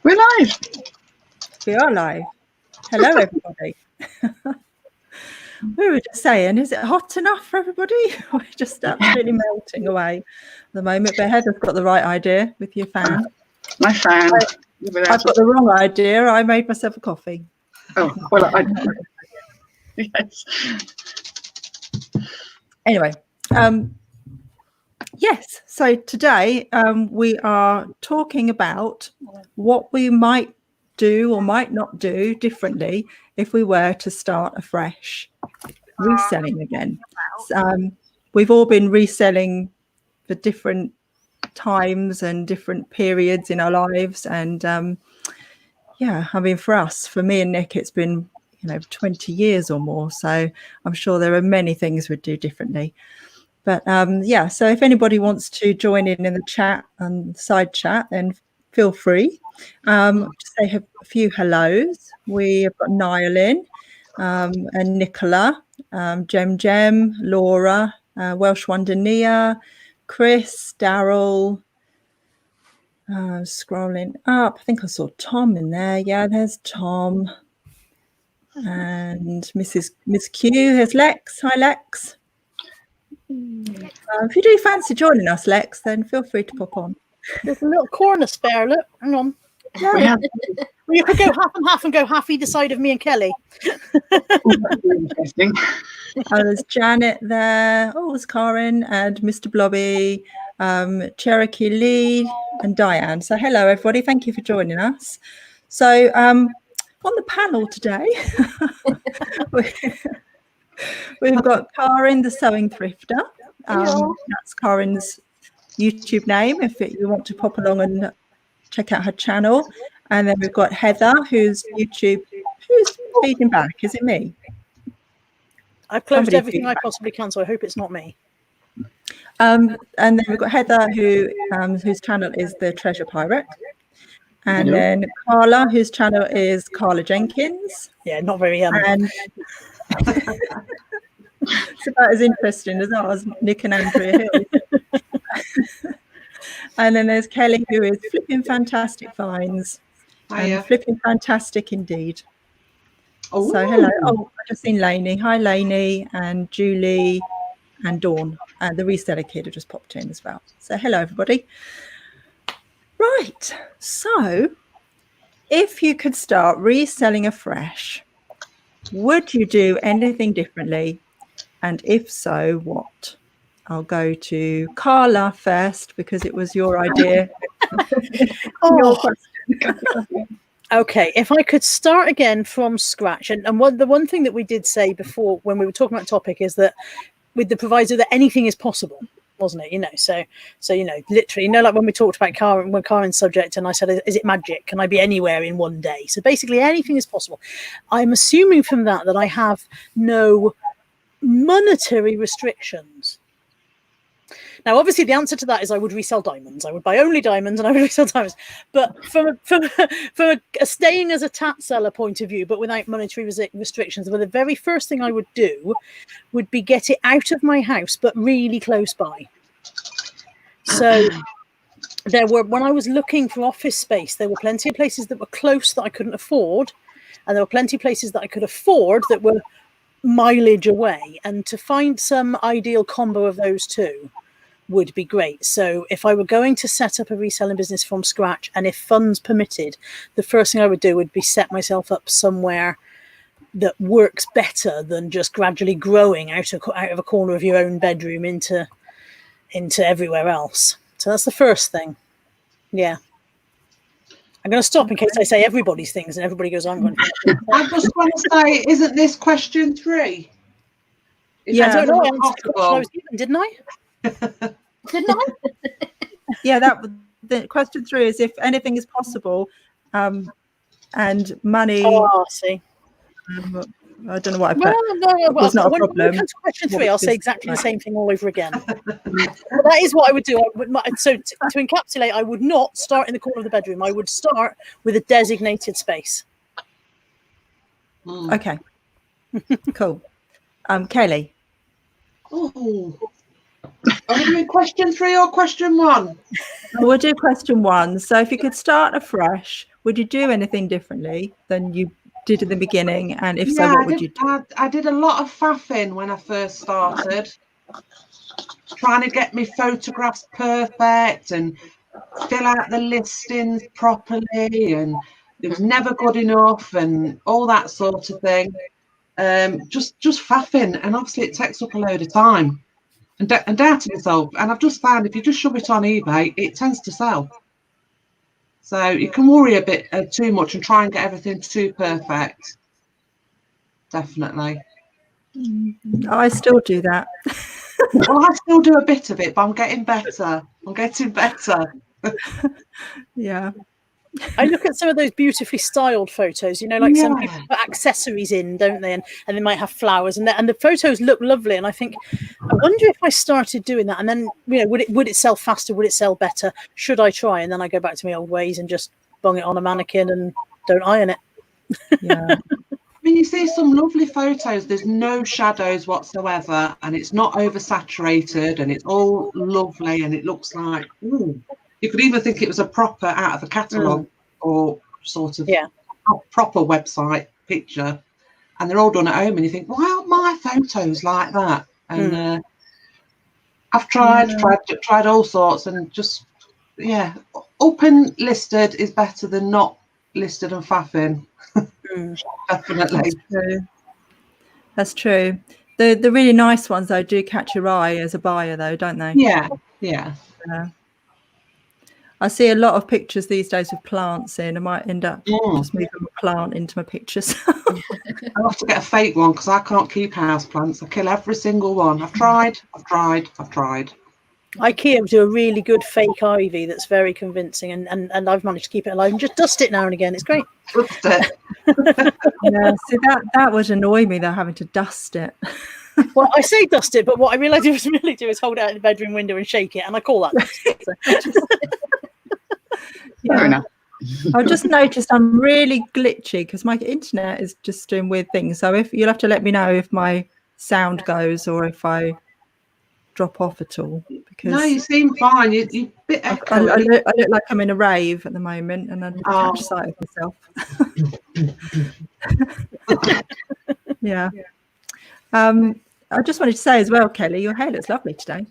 We're live. We are live. Hello, everybody. We were just saying, is it hot enough for everybody? We're just absolutely melting away at the moment. But Heather's got the right idea with your fan. My fan. I've got the wrong idea. I made myself a coffee. Oh, well, yes. Anyway, yes. So today we are talking about what we might do or might not do differently if we were to start afresh, reselling again. We've all been reselling for different times and different periods in our lives, and yeah, I mean, for me and Nick, it's been 20 years or more, so I'm sure there are many things we'd do differently. But yeah, so if anybody wants to join in the chat and side chat, then feel free. Just say a few hellos. We have got Niall and Nicola, Jem, Laura, Welsh Wonder Nia, Chris, Daryl. Scrolling up, I think I saw Tom in there. Yeah, there's Tom. And Miss Q. There's Lex. Hi, Lex. If you do fancy joining us, Lex, then feel free to pop on. There's a little corner spare. Look, hang on. Yeah. Well, you could go half and half and go half either side of me and Kelly. Interesting. There's Janet there. Oh, there's Karen and Mr. Blobby, Cherokee Lee and Diane. So hello, everybody. Thank you for joining us. So on the panel today, we've got Karen, the Sewing Thrifter. That's Karen's YouTube name if you want to pop along and check out her channel. And then we've got Heather, who's YouTube. Who's feeding back? Is it me? I've closed everything I possibly can, so I hope it's not me. And then we've got Heather, whose channel is The Treasure Pirate. And then Carla, whose channel is Carla Jenkins. Yeah, not very and it's about as interesting as ours, Nick and Andrea Hill. And then there's Kelly, who is flipping fantastic finds. And flipping fantastic indeed. Oh. So hello. Oh, I've just seen Lainey. Hi, Lainey and Julie and Dawn. And the reseller kid who just popped in as well. So hello, everybody. Right. So if you could start reselling afresh, would you do anything differently? And if so, what? I'll go to Carla first because it was your idea. Your question. Okay, if I could start again from scratch, and the one thing that we did say before when we were talking about the topic is that with the proviso that anything is possible, wasn't it? So literally, like when we talked about Karen's subject, and I said, is it magic? Can I be anywhere in one day? So basically, anything is possible. I'm assuming from that I have no monetary restrictions. Now, obviously, the answer to that is I would resell diamonds. I would buy only diamonds and I would resell diamonds. But from a staying as a tat seller point of view, but without monetary restrictions, well, the very first thing I would do would be get it out of my house, but really close by. So when I was looking for office space, there were plenty of places that were close that I couldn't afford. And there were plenty of places that I could afford that were mileage away. And to find some ideal combo of those two would be great. So if I were going to set up a reselling business from scratch, and if funds permitted, the first thing I would do would be set myself up somewhere that works better than just gradually growing out of a corner of your own bedroom into everywhere else. So that's the first thing. Yeah. I'm going to stop in case I say everybody's things and everybody goes, I'm going to. I just want to say, isn't this question 3? Yeah, I don't know. I answered the question I was given, didn't I? Didn't I? Yeah, the question 3 is if anything is possible, and money. Oh, I see. I don't know what I put. No, it's not a problem. When it comes to question 3, I'll say exactly the same thing all over again. That is what I would do. So to encapsulate, I would not start in the corner of the bedroom. I would start with a designated space. Okay. Cool. Kelly. Oh. Are we doing question 3 or question 1? We'll do question 1. So if you could start afresh, would you do anything differently than you did in the beginning? And if so, Yeah, what would you do? I did a lot of faffing when I first started, trying to get my photographs perfect and fill out the listings properly, and it was never good enough and all that sort of thing. Just faffing, and obviously it takes up a load of time and doubting myself. And I've just found if you just shove it on eBay, it tends to sell. So you can worry a bit too much and try and get everything too perfect. Definitely. I still do that. Well, I still do a bit of it, but I'm getting better. Yeah. I look at some of those beautifully styled photos, like some Yeah. people put accessories in, don't they? And they might have flowers, and the photos look lovely. And I think, I wonder if I started doing that, and then would it sell faster? Would it sell better? Should I try? And then I go back to my old ways and just bung it on a mannequin and don't iron it. Yeah. I mean, you see some lovely photos. There's no shadows whatsoever, and it's not oversaturated, and it's all lovely, and it looks like, ooh, you could even think it was a proper out of a catalogue or sort of proper website picture, and they're all done at home, and you think, why aren't my photos like that? And I've tried all sorts, and just up and listed is better than not listed and faffing. Definitely. That's true. The really nice ones though do catch your eye as a buyer though, don't they? Yeah. I see a lot of pictures these days with plants in. I might end up just moving a plant into my pictures. I'll have to get a fake one because I can't keep house plants. I kill every single one. I've tried. IKEA do a really good fake ivy that's very convincing, and I've managed to keep it alive and just dust it now and again. It's great. Dust it. Yeah, see that would annoy me though, having to dust it. Well, I say dust it, but what I really do is hold it out the bedroom window and shake it, and I call that dust. Fair enough. I've just noticed I'm really glitchy because my internet is just doing weird things. So if you'll have to let me know if my sound goes or if I drop off at all. Because No, you seem fine. You're a bit I echoey. look like I'm in a rave at the moment, and I catch sight of myself. Yeah. I just wanted to say as well, Kelly, your hair looks lovely today.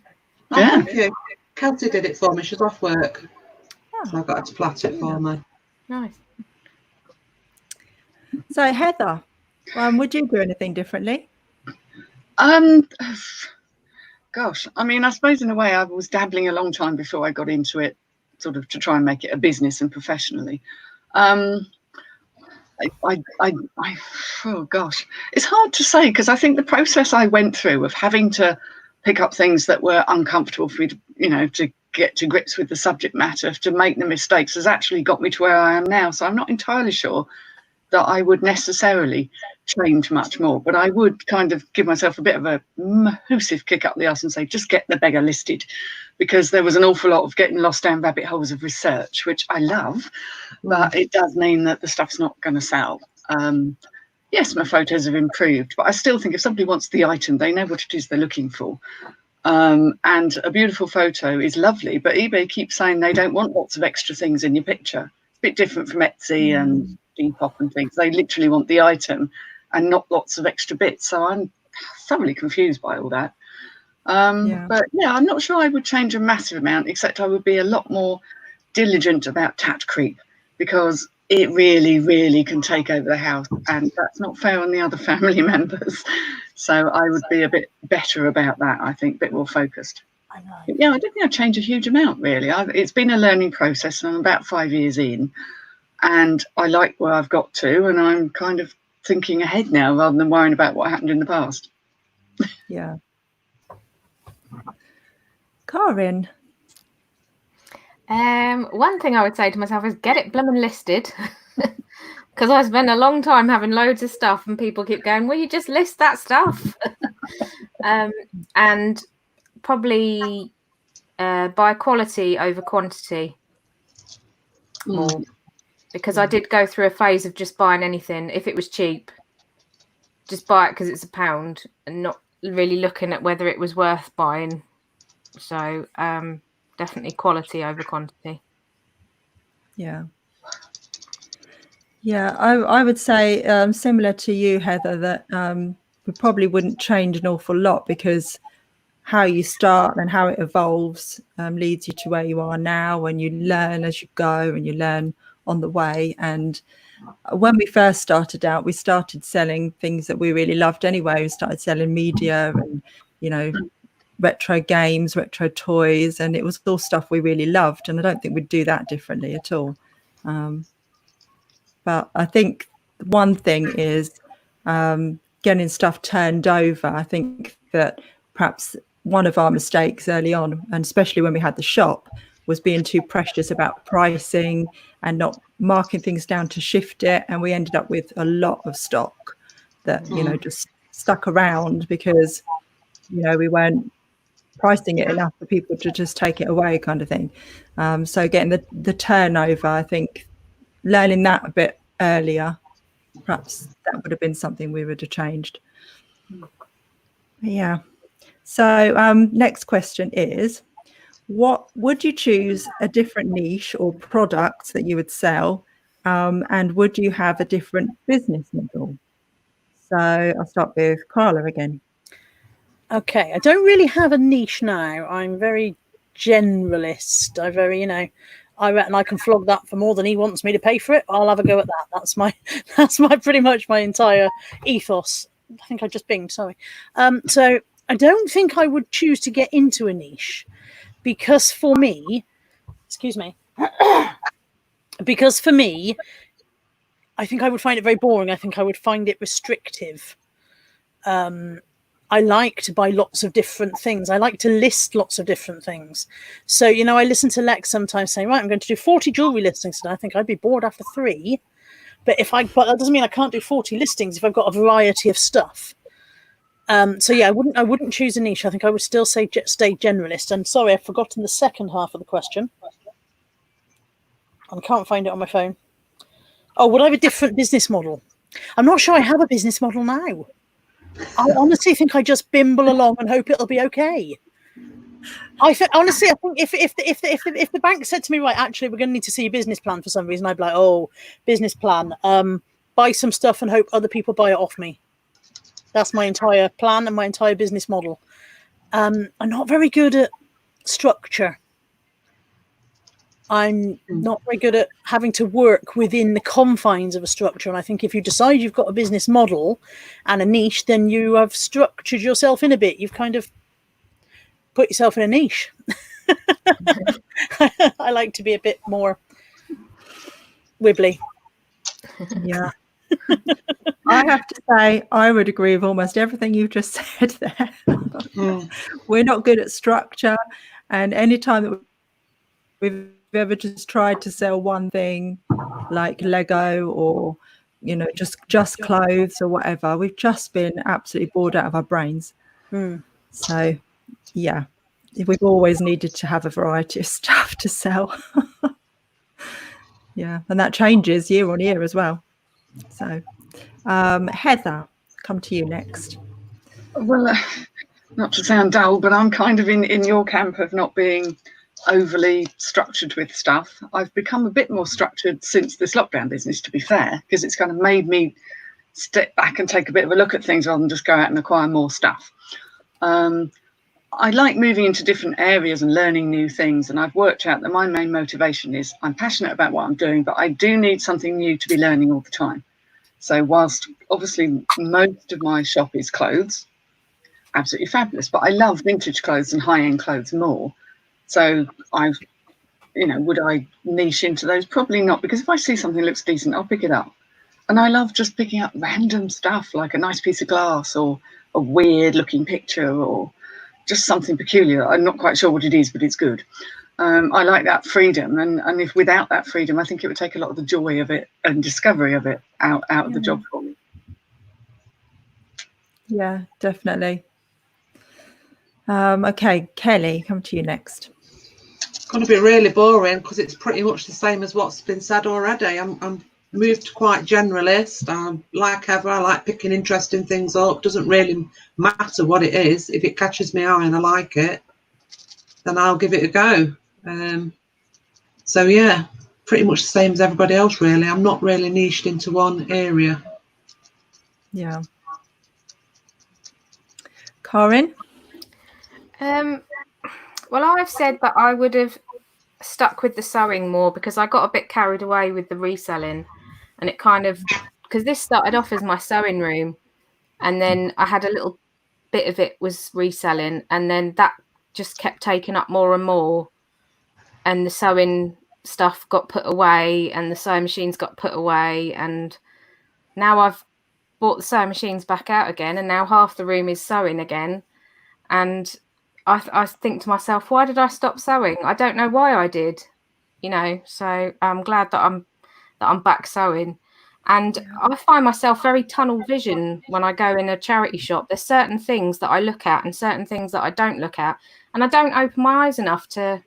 Oh, thank you. Kelty did it for me. She's off work. So I got her to plait it for me. Nice. So Heather, would you do anything differently? Gosh, I mean, I suppose in a way I was dabbling a long time before I got into it, sort of to try and make it a business and professionally. Oh gosh, it's hard to say because I think the process I went through of having to pick up things that were uncomfortable for me to, to get to grips with the subject matter, to make the mistakes, has actually got me to where I am now. So I'm not entirely sure that I would necessarily change much more, but I would kind of give myself a bit of a massive kick up the arse and say, just get the beggar listed, because there was an awful lot of getting lost down rabbit holes of research, which I love, but it does mean that the stuff's not going to sell. Yes, my photos have improved, but I still think if somebody wants the item, they know what it is they're looking for. And a beautiful photo is lovely, but eBay keeps saying they don't want lots of extra things in your picture. It's a bit different from Etsy and Depop and things. They literally want the item and not lots of extra bits. So I'm thoroughly confused by all that. But yeah, I'm not sure I would change a massive amount, except I would be a lot more diligent about tat creep, because it really, really can take over the house, and that's not fair on the other family members. So I would be a bit better about that, I think, a bit more focused. I know. Yeah, I don't think I'd change a huge amount, really. It's been a learning process, and I'm about 5 years in, and I like where I've got to, and I'm kind of thinking ahead now rather than worrying about what happened in the past. Yeah. Karin. One thing I would say to myself is get it blooming listed, because I spent a long time having loads of stuff and people keep going, well, you just list that stuff. And probably buy quality over quantity more, because I did go through a phase of just buying anything. If it was cheap, just buy it because it's £1 and not really looking at whether it was worth buying. So definitely quality over quantity. Yeah. Yeah, I would say similar to you, Heather, that we probably wouldn't change an awful lot, because how you start and how it evolves leads you to where you are now, and you learn as you go and you learn on the way. And when we first started out, we started selling things that we really loved anyway. We started selling media and, you know, retro games, retro toys, and it was all stuff we really loved. And I don't think we'd do that differently at all. But I think one thing is getting stuff turned over. I think that perhaps one of our mistakes early on, and especially when we had the shop, was being too precious about pricing and not marking things down to shift it. And we ended up with a lot of stock that, you know, just stuck around because, you know, we weren't pricing it enough for people to just take it away, kind of thing. So getting the turnover, I think learning that a bit earlier, perhaps that would have been something we would have changed. Yeah. So next question is, what would you choose a different niche or product that you would sell, and would you have a different business model? So I'll start with Carla again. Okay, I don't really have a niche now. I'm very generalist. I very, you know, I reckon I can flog that for more than he wants me to pay for it. I'll have a go at that. That's my pretty much my entire ethos. I think I just binged, sorry. So I don't think I would choose to get into a niche, because for me, excuse me, because for me, I think I would find it very boring. I think I would find it restrictive. I like to buy lots of different things. I like to list lots of different things. So, you know, I listen to Lex sometimes saying, right, I'm going to do 40 jewelry listings today. I think I'd be bored after 3. But that doesn't mean I can't do 40 listings if I've got a variety of stuff. So yeah, I wouldn't choose a niche. I think I would still say stay generalist. And sorry, I've forgotten the second half of the question. I can't find it on my phone. Oh, would I have a different business model? I'm not sure I have a business model now. I honestly think I just bimble along and hope it'll be okay. Honestly, I think if the bank said to me, right, actually, we're going to need to see your business plan for some reason, I'd be like, oh, business plan, buy some stuff and hope other people buy it off me. That's my entire plan and my entire business model. I'm not very good at structure. I'm not very good at having to work within the confines of a structure. And I think if you decide you've got a business model and a niche, then you have structured yourself in a bit. You've kind of put yourself in a niche. I like to be a bit more wibbly. Yeah. I have to say, I would agree with almost everything you've just said there. We're not good at structure. And anytime that we've ever just tried to sell one thing like Lego or, you know, just clothes or whatever, we've just been absolutely bored out of our brains. So yeah, we've always needed to have a variety of stuff to sell. Yeah, and that changes year on year as well. So Heather, come to you next. Well, not to sound dull, but I'm kind of in your camp of not being overly structured with stuff. I've become a bit more structured since this lockdown business, to be fair, because it's kind of made me step back and take a bit of a look at things rather than just go out and acquire more stuff. I like moving into different areas and learning new things, and I've worked out that my main motivation is I'm passionate about what I'm doing, but I do need something new to be learning all the time. So whilst obviously most of my shop is clothes, absolutely fabulous, but I love vintage clothes and high-end clothes more. So would I niche into those? Probably not, because if I see something that looks decent, I'll pick it up. And I love just picking up random stuff, like a nice piece of glass or a weird looking picture or just something peculiar. I'm not quite sure what it is, but it's good. I like that freedom. And if without that freedom, I think it would take a lot of the joy of it and discovery of it out of the job for me. Yeah, definitely. Okay, Kelly, come to you next. It's going to be really boring because it's pretty much the same as what's been said already. I'm moved quite generalist. Like ever, I like picking interesting things up. Doesn't really matter what it is. If it catches my eye and I like it, then I'll give it a go. So yeah, pretty much the same as everybody else, really. I'm not really niched into one area. Yeah. Karin? Well, I've said that I would have stuck with the sewing more because I got a bit carried away with the reselling, and it kind of, because this started off as my sewing room, and then I had a little bit of it was reselling, and then that just kept taking up more and more, and the sewing stuff got put away and the sewing machines got put away, and now I've bought the sewing machines back out again, and now half the room is sewing again, and I think to myself, why did I stop sewing? I don't know why I did, so I'm glad that I'm back sewing. And I find myself very tunnel vision when I go in a charity shop. There's certain things that I look at and certain things that I don't look at, and I don't open my eyes enough to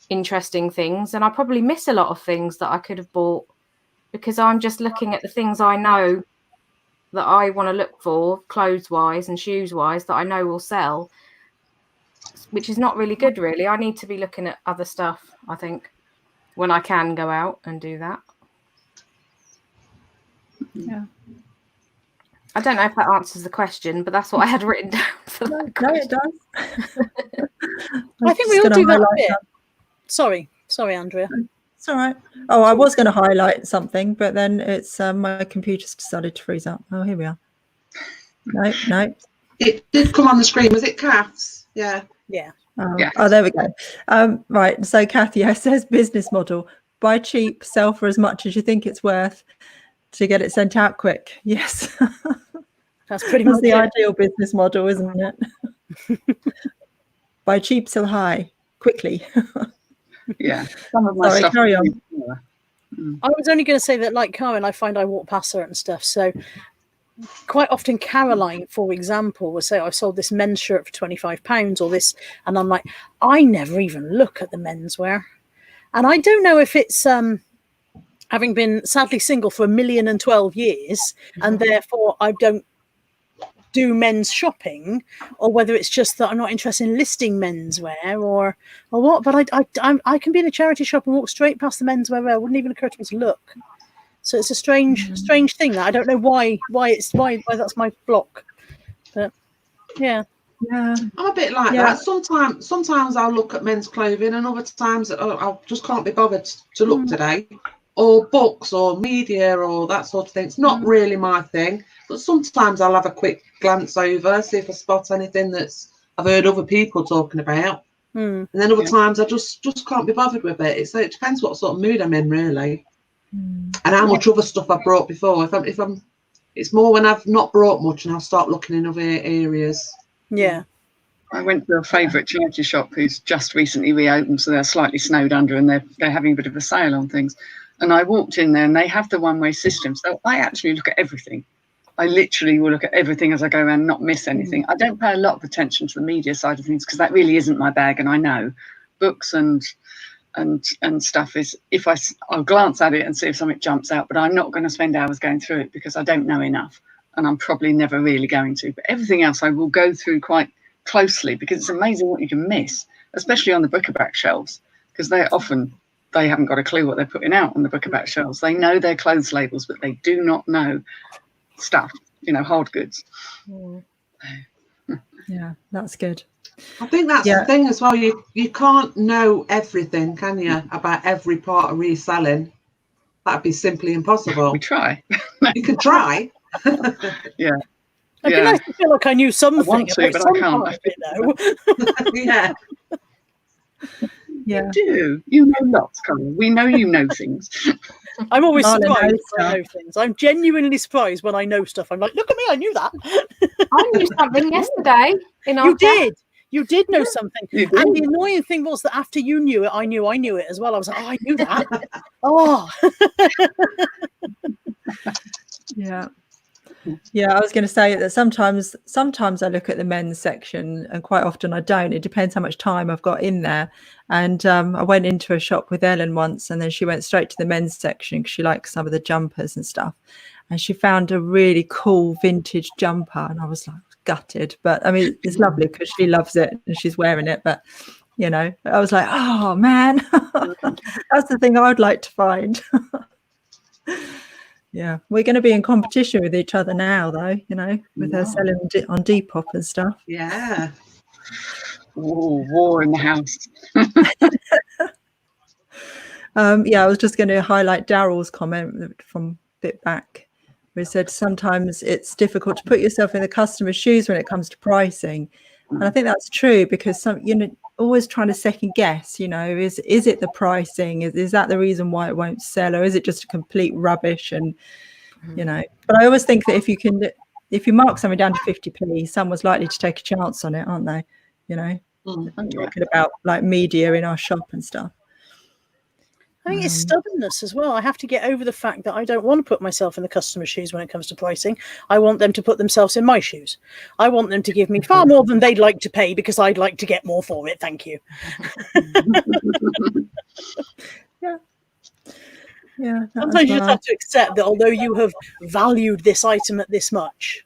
interesting things, and I probably miss a lot of things that I could have bought because I'm just looking at the things I know that I want to look for, clothes wise and shoes wise, that I know will sell, which is not really good, really. I need to be looking at other stuff, I think, when I can go out and do that. Yeah. I don't know if that answers the question, but that's what I had written down for that question. No, it does. I think we all do that a bit. Sorry, Andrea. It's all right. Oh, I was going to highlight something, but then it's my computer's decided to freeze up. Oh, here we are. No. It did come on the screen. Was it calves? Yeah. Yeah. Oh, there we go. Right. So Kathy says business model: buy cheap, sell for as much as you think it's worth to get it sent out quick. Yes. That's pretty much the ideal business model, isn't it? Buy cheap, sell high, quickly. Yeah. Some of my Sorry, stuff. carry on. I was only going to say that, like Karen, I find I walk past certain stuff. So quite often Caroline, for example, will say, I sold this men's shirt for £25 or this. And I'm like, I never even look at the menswear. And I don't know if it's having been sadly single for 1,012 years, and therefore I don't do men's shopping, or whether it's just that I'm not interested in listing menswear or what. But I can be in a charity shop and walk straight past the menswear. It wouldn't even occur to me to look. So it's a strange thing that I don't know why that's my block. But yeah. I'm a bit like that. Sometimes I'll look at men's clothing, and other times I just can't be bothered to look today. Or books or media or that sort of thing. It's not really my thing, but sometimes I'll have a quick glance over, see if I spot anything I've heard other people talking about. And then other times I just can't be bothered with it. So it depends what sort of mood I'm in, really, and how much other stuff I've brought before. If I'm, it's more when I've not brought much and I'll start looking in other areas. Yeah. I went to a favourite charity shop who's just recently reopened, so they're slightly snowed under, and they're having a bit of a sale on things. And I walked in there, and they have the one-way system. So I actually look at everything. I literally will look at everything as I go around, not miss anything. I don't pay a lot of attention to the media side of things because that really isn't my bag. And I know books and stuff is, I'll glance at it and see if something jumps out, but I'm not going to spend hours going through it because I don't know enough, and I'm probably never really going to. But everything else I will go through quite closely because it's amazing what you can miss, especially on the bric-a-brac shelves, because they haven't got a clue what they're putting out on the bric-a-brac shelves. They know their clothes labels, but they do not know stuff, hard goods. Yeah, that's good. I think that's the thing as well. You can't know everything, can you, about every part of reselling? That'd be simply impossible. We try. You can try. Yeah. It'd be nice to feel like I knew something. I want to, but I can't. Yeah. Yeah. You do. You know lots, Colin. We know you know things. I'm always surprised when I know things. I'm genuinely surprised when I know stuff. I'm like, look at me, I knew that. I knew something yesterday. You did know something. And the annoying thing was that after you knew it, I knew it as well. I was like, I knew that. Oh. Yeah. Yeah, I was going to say that sometimes I look at the men's section and quite often I don't. It depends how much time I've got in there. And I went into a shop with Ellen once, and then she went straight to the men's section because she likes some of the jumpers and stuff. And she found a really cool vintage jumper, and I was like gutted. But I mean, it's lovely because she loves it and she's wearing it. But You know, I was like, oh man, that's the thing I'd like to find. Yeah, we're going to be in competition with each other now, though. You know, with her selling on Depop and stuff. Yeah. Oh, war in the house. Yeah, I was just going to highlight Daryl's comment from a bit back, where he said sometimes it's difficult to put yourself in the customer's shoes when it comes to pricing, and I think that's true because always trying to second guess. You know, is it the pricing? Is that the reason why it won't sell, or is it just a complete rubbish? And you know, but I always think that if you mark something down to 50p, someone's likely to take a chance on it, aren't they? You know, talking about like media in our shop and stuff. I think it's stubbornness as well. I have to get over the fact that I don't want to put myself in the customer's shoes when it comes to pricing. I want them to put themselves in my shoes. I want them to give me far more than they'd like to pay because I'd like to get more for it. Thank you. Yeah. Sometimes you just have to accept that although you have valued this item at this much,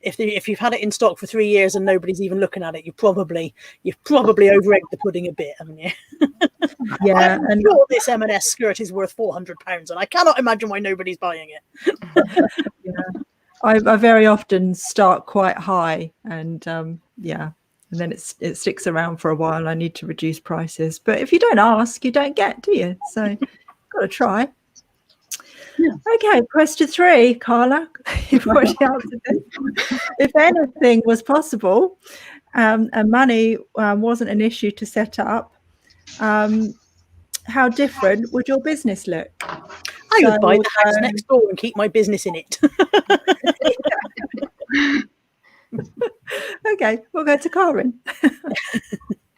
if you've had it in stock for 3 years and nobody's even looking at it, you've probably over-egged the pudding a bit, haven't you? Yeah, and sure this M&S skirt is worth £400, and I cannot imagine why nobody's buying it. Yeah. I very often start quite high, and and then it sticks around for a while. I need to reduce prices, but if you don't ask, you don't get, do you? So, got to try. Yeah. Okay, question 3, Carla. You've already answered this. If anything was possible and money wasn't an issue to set up, how different would your business look? I would buy the house next door and keep my business in it. Okay, we'll go to Karen.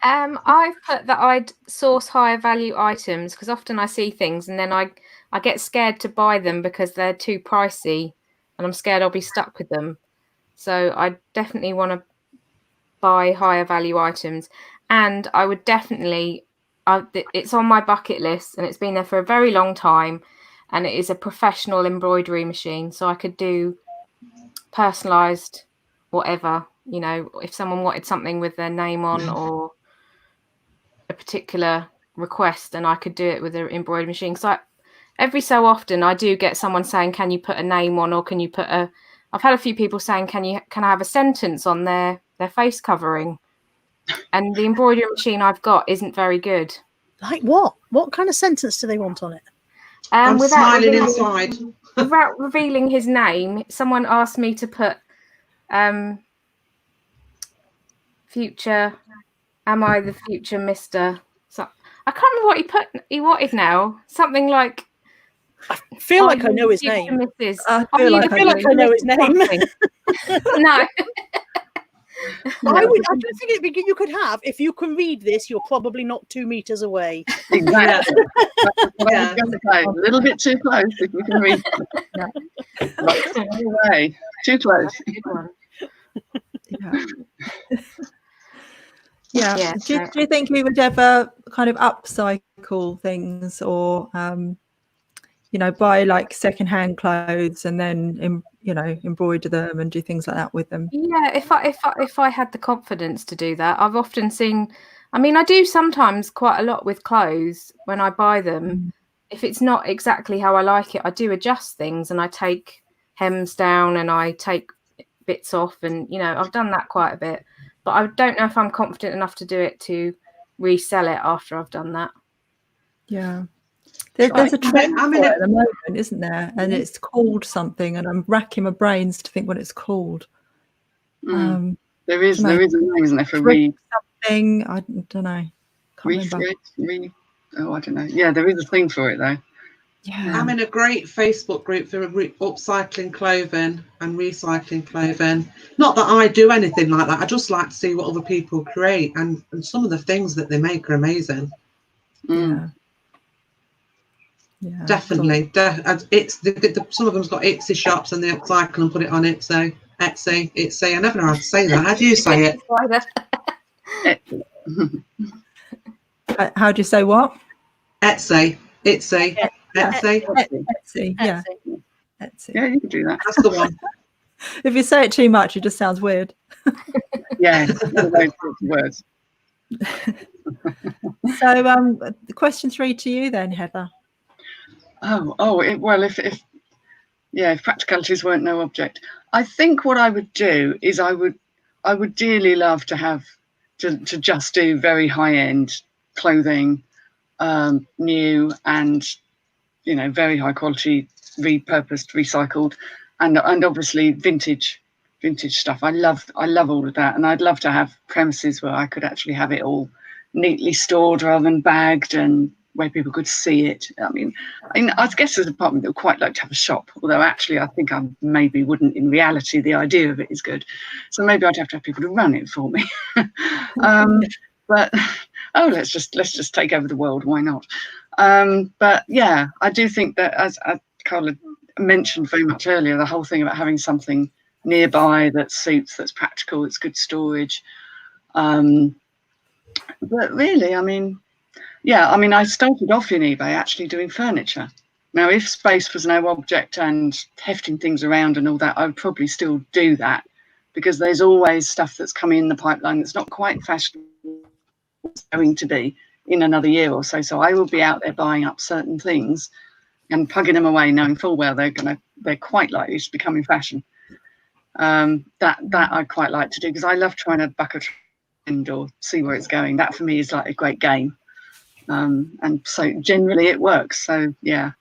I've put that I'd source higher value items because often I see things and then I get scared to buy them because they're too pricey and I'm scared I'll be stuck with them. So I definitely want to buy higher value items, and I would definitely, it's on my bucket list and it's been there for a very long time, and it is a professional embroidery machine, so I could do personalized whatever, you know, if someone wanted something with their name on or a particular request, and I could do it with an embroidery machine. So every so often I do get someone saying, can you put a name on, or can you put I've had a few people saying, can I have a sentence on their face covering? And the embroidery machine I've got isn't very good. Like what? What kind of sentence do they want on it? I'm smiling inside. Without revealing his name, someone asked me to put future, am I the future Mr. So I can't remember what he wanted now. Something like, I feel like I know his name. Mrs. I feel like I know his name. No. I don't think you could have, if you can read this, you're probably not 2 meters away. Exactly. Yeah. A little bit too close if you can read. Away. Too close. Yeah. Do you think you would ever kind of upcycle things, or buy like secondhand clothes and then embroider them and do things like that with them? Yeah, if I had the confidence to do that. I've often seen, I do sometimes quite a lot with clothes when I buy them. If it's not exactly how I like it, I do adjust things and I take hems down and I take bits off, and I've done that quite a bit. But I don't know if I'm confident enough to do it to resell it after I've done that. Yeah. There's a trend for it at the moment, isn't there? And it's called something, and I'm racking my brains to think what it's called. There is a name, isn't there, for something? I don't know. Can't remember. I don't know. Yeah, there is a thing for it though. Yeah. I'm in a great Facebook group for upcycling clothing and recycling clothing. Not that I do anything like that. I just like to see what other people create, and some of the things that they make are amazing. Yeah. Definitely. It's some of them's got Etsy shops and they upcycle and put it on Etsy. I never know how to say that. How do you say it? How do you say what? Etsy. Etsy. Yeah. Etsy. Yeah, you can do that. That's the one. If you say it too much, it just sounds weird. Yeah, those sorts of words. So question 3 to you then, Heather. Well, if practicalities weren't no object, I think what I would do is I would dearly love to have to just do very high end clothing, new and very high quality, repurposed, recycled, and obviously vintage stuff. I love all of that, and I'd love to have premises where I could actually have it all neatly stored rather than bagged, and where people could see it. I mean, I guess as a department, they would quite like to have a shop, although actually I think I maybe wouldn't. In reality, the idea of it is good, so maybe I'd have to have people to run it for me. But let's just take over the world. Why not? But yeah, I do think that, as Carla mentioned very much earlier, the whole thing about having something nearby that suits, that's practical, that's good storage. But really, I started off in eBay actually doing furniture. Now, if space was no object and hefting things around and all that, I would probably still do that, because there's always stuff that's coming in the pipeline that's not quite fashionable, it's going to be in another year or so. So I will be out there buying up certain things and plugging them away, knowing full well they're quite likely to become in fashion. That I quite like to do, because I love trying to buck a trend or see where it's going. That for me is like a great game. And so generally it works. So yeah,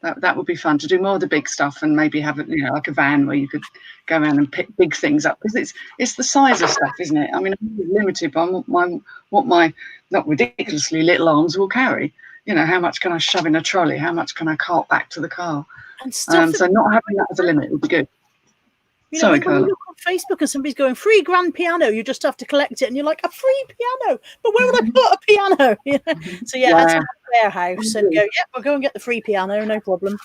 that would be fun to do more of the big stuff, and maybe have like a van where you could go around and pick big things up, because it's the size of stuff, isn't it? I mean, I'm limited by what my not ridiculously little arms will carry. How much can I shove in a trolley? How much can I cart back to the car? And stuff so not having that as a limit would be good. When you look on Facebook and somebody's going £3,000 piano, you just have to collect it, and you're like, a free piano, but where would I put a piano? So yeah, I'd have a warehouse and go, we'll go and get the free piano, no problem.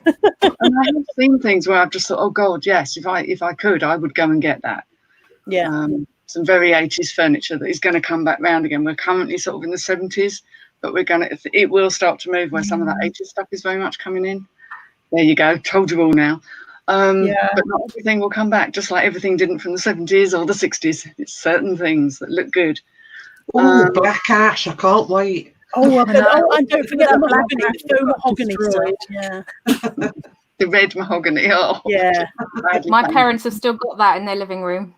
And I have seen things where I've just thought, oh God, yes, if I could, I would go and get that. Yeah. Some very 80s furniture that is going to come back round again. We're currently sort of in the 70s, but it will start to move where some of that 80s stuff is very much coming in. There you go, told you all now. But not everything will come back, just like everything didn't from the 70s or the 60s. It's certain things that look good. Black ash, I can't wait. And don't forget the mahogany, the faux mahogany stuff. Yeah. The red mahogany. Oh, yeah. My parents have still got that in their living room.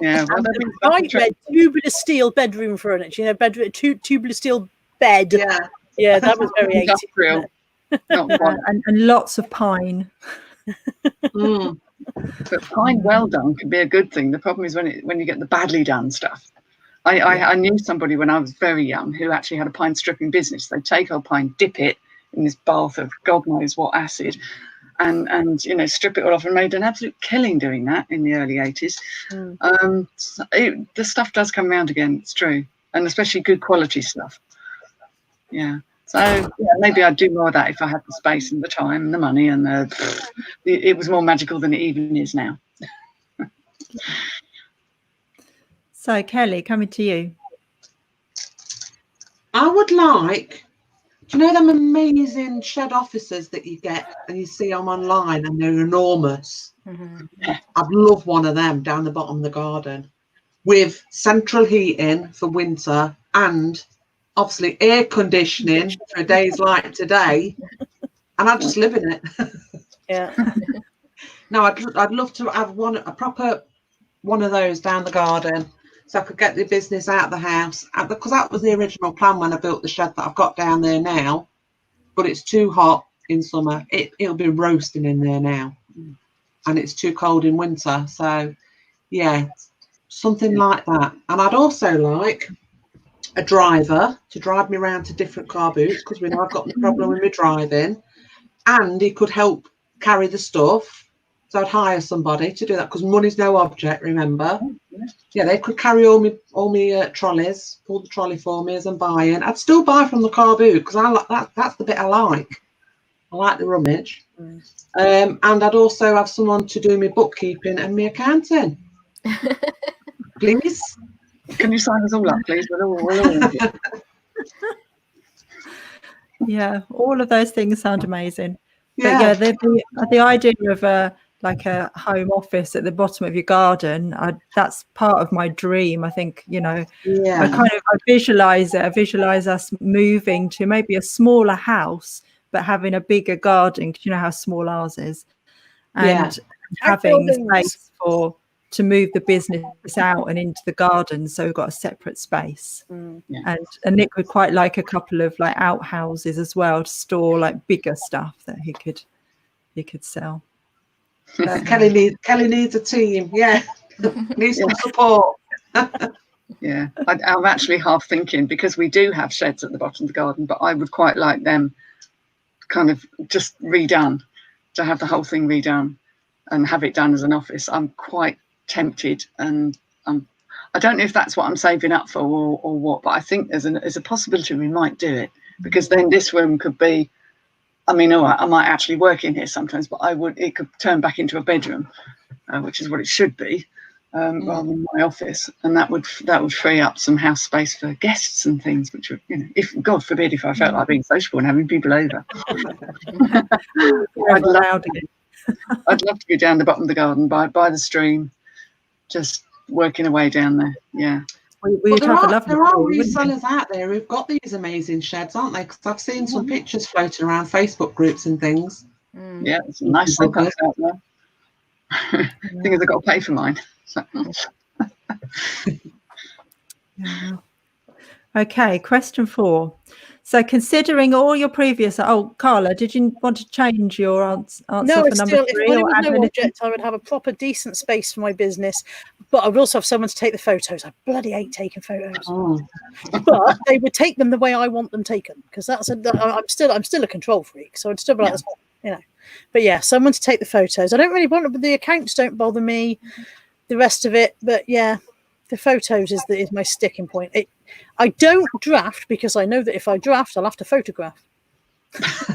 Yeah, well, the bright red tubular steel bedroom furniture, tubular steel bed. Yeah, that was very 80s. And lots of pine. But pine well done could be a good thing. The problem is when you get the badly done stuff. I knew somebody when I was very young who actually had a pine stripping business. They'd take old pine, dip it in this bath of God knows what acid, and strip it all off, and made an absolute killing doing that in the early 80s. The stuff does come around again, it's true, and especially good quality stuff. Yeah. So maybe I'd do more of that if I had the space and the time and the money, and it was more magical than it even is now. So Kelly, coming to you. I would like, do you know them amazing shed offices that you get and you see them online, and they're enormous? I'd love one of them down the bottom of the garden, with central heating for winter and obviously air conditioning for days like today, and I'd just live in it. Yeah. No, I'd love to have a proper one of those down the garden, so I could get the business out of the house, because that was the original plan when I built the shed that I've got down there now. But it's too hot in summer. It'll be roasting in there now, and it's too cold in winter. So yeah, something like that. And I'd also like a driver to drive me around to different car booths, because we know I've got the problem with me driving, and he could help carry the stuff. So I'd hire somebody to do that, because money's no object, remember? Yeah, they could carry all me trolleys, pull the trolley for me as I'm buying. I'd still buy from the car boot, because I like that. That's the bit I like. I like the rummage. And I'd also have someone to do my bookkeeping and my accounting. Please. Can you sign us all up, please? Yeah, all of those things sound amazing. But yeah, the idea of like a home office at the bottom of your garden. That's part of my dream. I think, I visualize it. I visualize us moving to maybe a smaller house, but having a bigger garden, because you know how small ours is, and having space to move the business out and into the garden. So we've got a separate space. And Nick would quite like a couple of like outhouses as well to store like bigger stuff that he could sell. Kelly needs a team. Needs some support. I'm actually half thinking, because we do have sheds at the bottom of the garden, but I would quite like them kind of just redone, to have the whole thing redone and have it done as an office. I'm quite tempted, and I don't know if that's what I'm saving up for or what, but I think there's a possibility we might do it, because then this room could be, I mean, all right, I might actually work in here sometimes, but it could turn back into a bedroom, which is what it should be, rather than my office, and that would free up some house space for guests and things, which would, if God forbid, if I felt like being sociable and having people over. I'd love to be down the bottom of the garden by the stream, just working away down there. There are resellers out there who've got these amazing sheds, aren't they? Because I've seen some pictures floating around Facebook groups and things. It's a nice setup out there. Thing is, I've got to pay for mine. So. Okay, question 4. So, considering all your previous, Carla, did you want to change your answer for number 3? If money was no object, I would have a proper decent space for my business, but I would also have someone to take the photos. I bloody hate taking photos, but they would take them the way I want them taken, because I'm still a control freak, so I'd still be like, But someone to take the photos. I don't really want it, but the accounts don't bother me. The rest of it, but the photos is my sticking point. I don't draft, because I know that if I draft, I'll have to photograph. There's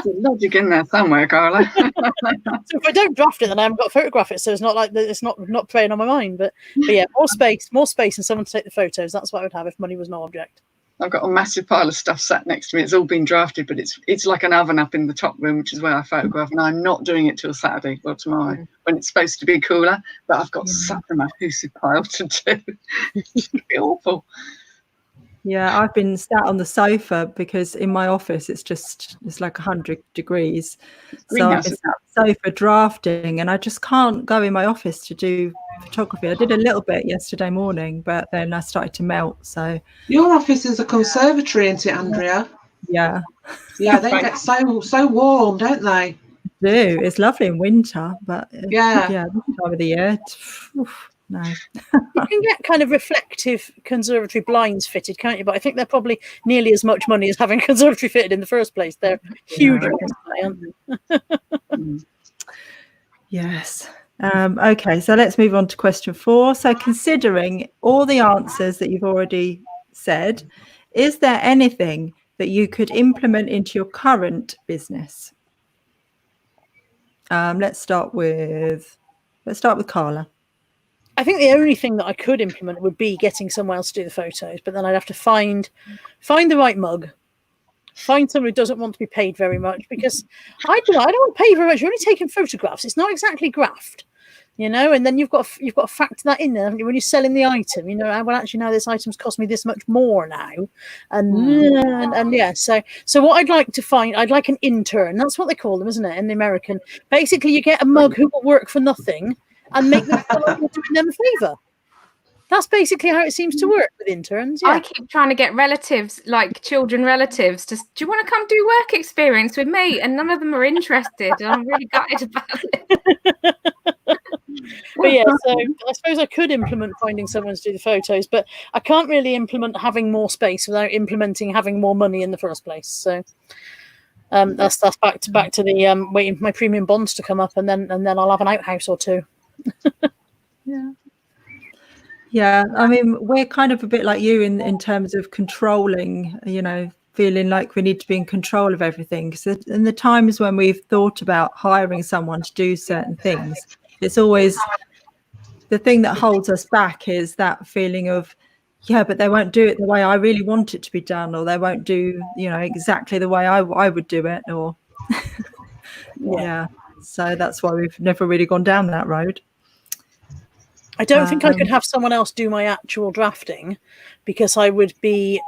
a logic in there somewhere, Carla. So if I don't draft it, then I haven't got to photograph it. So it's not like it's not preying on my mind. But more space, and someone to take the photos. That's what I would have if money was no object. I've got a massive pile of stuff sat next to me. It's all been drafted, but it's like an oven up in the top room, which is where I photograph. And I'm not doing it till Saturday or tomorrow, when it's supposed to be cooler. But I've got such a massive pile to do. It's going to be awful. Yeah, I've been sat on the sofa because in my office it's like 100 degrees. So I've been sat on the sofa drafting, and I just can't go in my office to do photography. I did a little bit yesterday morning, but then I started to melt. So your office is a conservatory, isn't it, Andrea? Yeah. Yeah, they get so warm, don't they? They do. It's lovely in winter, but this time of the year, no. You can get kind of reflective conservatory blinds fitted, can't you? But I think they're probably nearly as much money as having conservatory fitted in the first place. They're huge, aren't they? Yes. Okay, so let's move on to question 4. So considering all the answers that you've already said, is there anything that you could implement into your current business? Let's start with Carla. I think the only thing that I could implement would be getting someone else to do the photos, but then I'd have to find the right mug, find someone who doesn't want to be paid very much, because I don't want to pay very much. You're only taking photographs. It's not exactly graft, and then you've got to factor that in there, haven't you, when you're selling the item. Well, actually, now this item's cost me this much more now, and so what I'd like to find, I'd like an intern. That's what they call them, isn't it, in the American? Basically, you get a mug who will work for nothing and make them feel like you're doing them a favour. That's basically how it seems to work with interns. Yeah. I keep trying to get relatives, like children relatives, do you want to come do work experience with me? And none of them are interested. And I'm really gutted about it. But so I suppose I could implement finding someone to do the photos, but I can't really implement having more space without implementing having more money in the first place. So that's back to the waiting for my premium bonds to come up, and then I'll have an outhouse or two. Yeah, I mean, we're kind of a bit like you in terms of controlling, feeling like we need to be in control of everything. Because in the times when we've thought about hiring someone to do certain things, it's always the thing that holds us back is that feeling of, but they won't do it the way I really want it to be done, or they won't do, exactly the way I would do it, or So that's why we've never really gone down that road. I don't think I could have someone else do my actual drafting, because I would be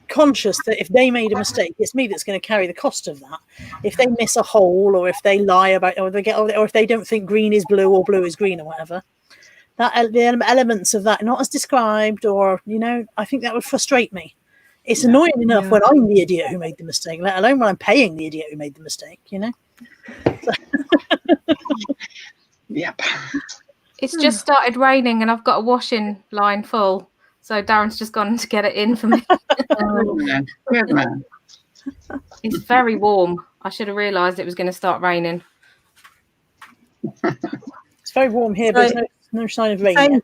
conscious that if they made a mistake, it's me that's going to carry the cost of that. If they miss a hole, or if they lie about, or if they don't think green is blue or blue is green or whatever, that the elements of that not as described, or I think that would frustrate me. It's annoying enough when I'm the idiot who made the mistake, let alone when I'm paying the idiot who made the mistake. Yep. It's just started raining and I've got a washing line full. So Darren's just gone to get it in for me. Good man. It's very warm. I should have realised it was going to start raining. It's very warm here, but there's no sign of rain yet.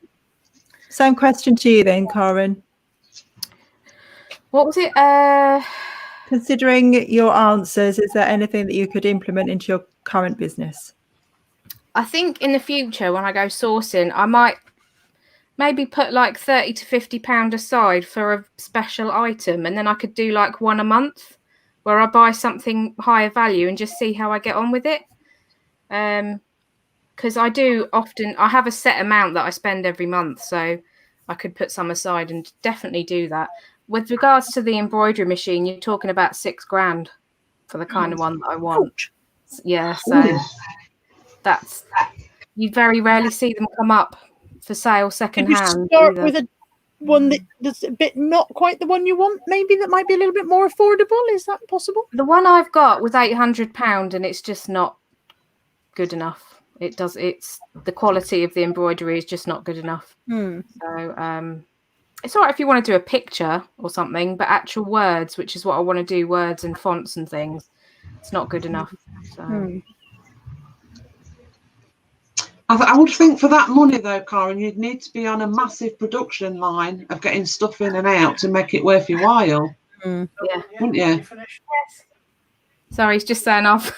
Same question to you then, Karen. What was it? Considering your answers, is there anything that you could implement into your current business? I think in the future, when I go sourcing, I might maybe put like £30 to £50 aside for a special item, and then I could do like one a month where I buy something higher value and just see how I get on with it. Because I have a set amount that I spend every month, so I could put some aside and definitely do that. With regards to the embroidery machine, you're talking about £6,000 for the kind of one that I want. Yeah, so you very rarely see them come up for sale second hand. Start with one that's a bit not quite the one you want, maybe that might be a little bit more affordable. Is that possible? The one I've got was £800 and it's just not good enough. It's the quality of the embroidery is just not good enough. So it's all right if you want to do a picture or something, but actual words, which is what I want to do, words and fonts and things, it's not good enough. So I would think for that money though, Karen, you'd need to be on a massive production line of getting stuff in and out to make it worth your while. Yeah, wouldn't you? Yes. Sorry, he's just saying off.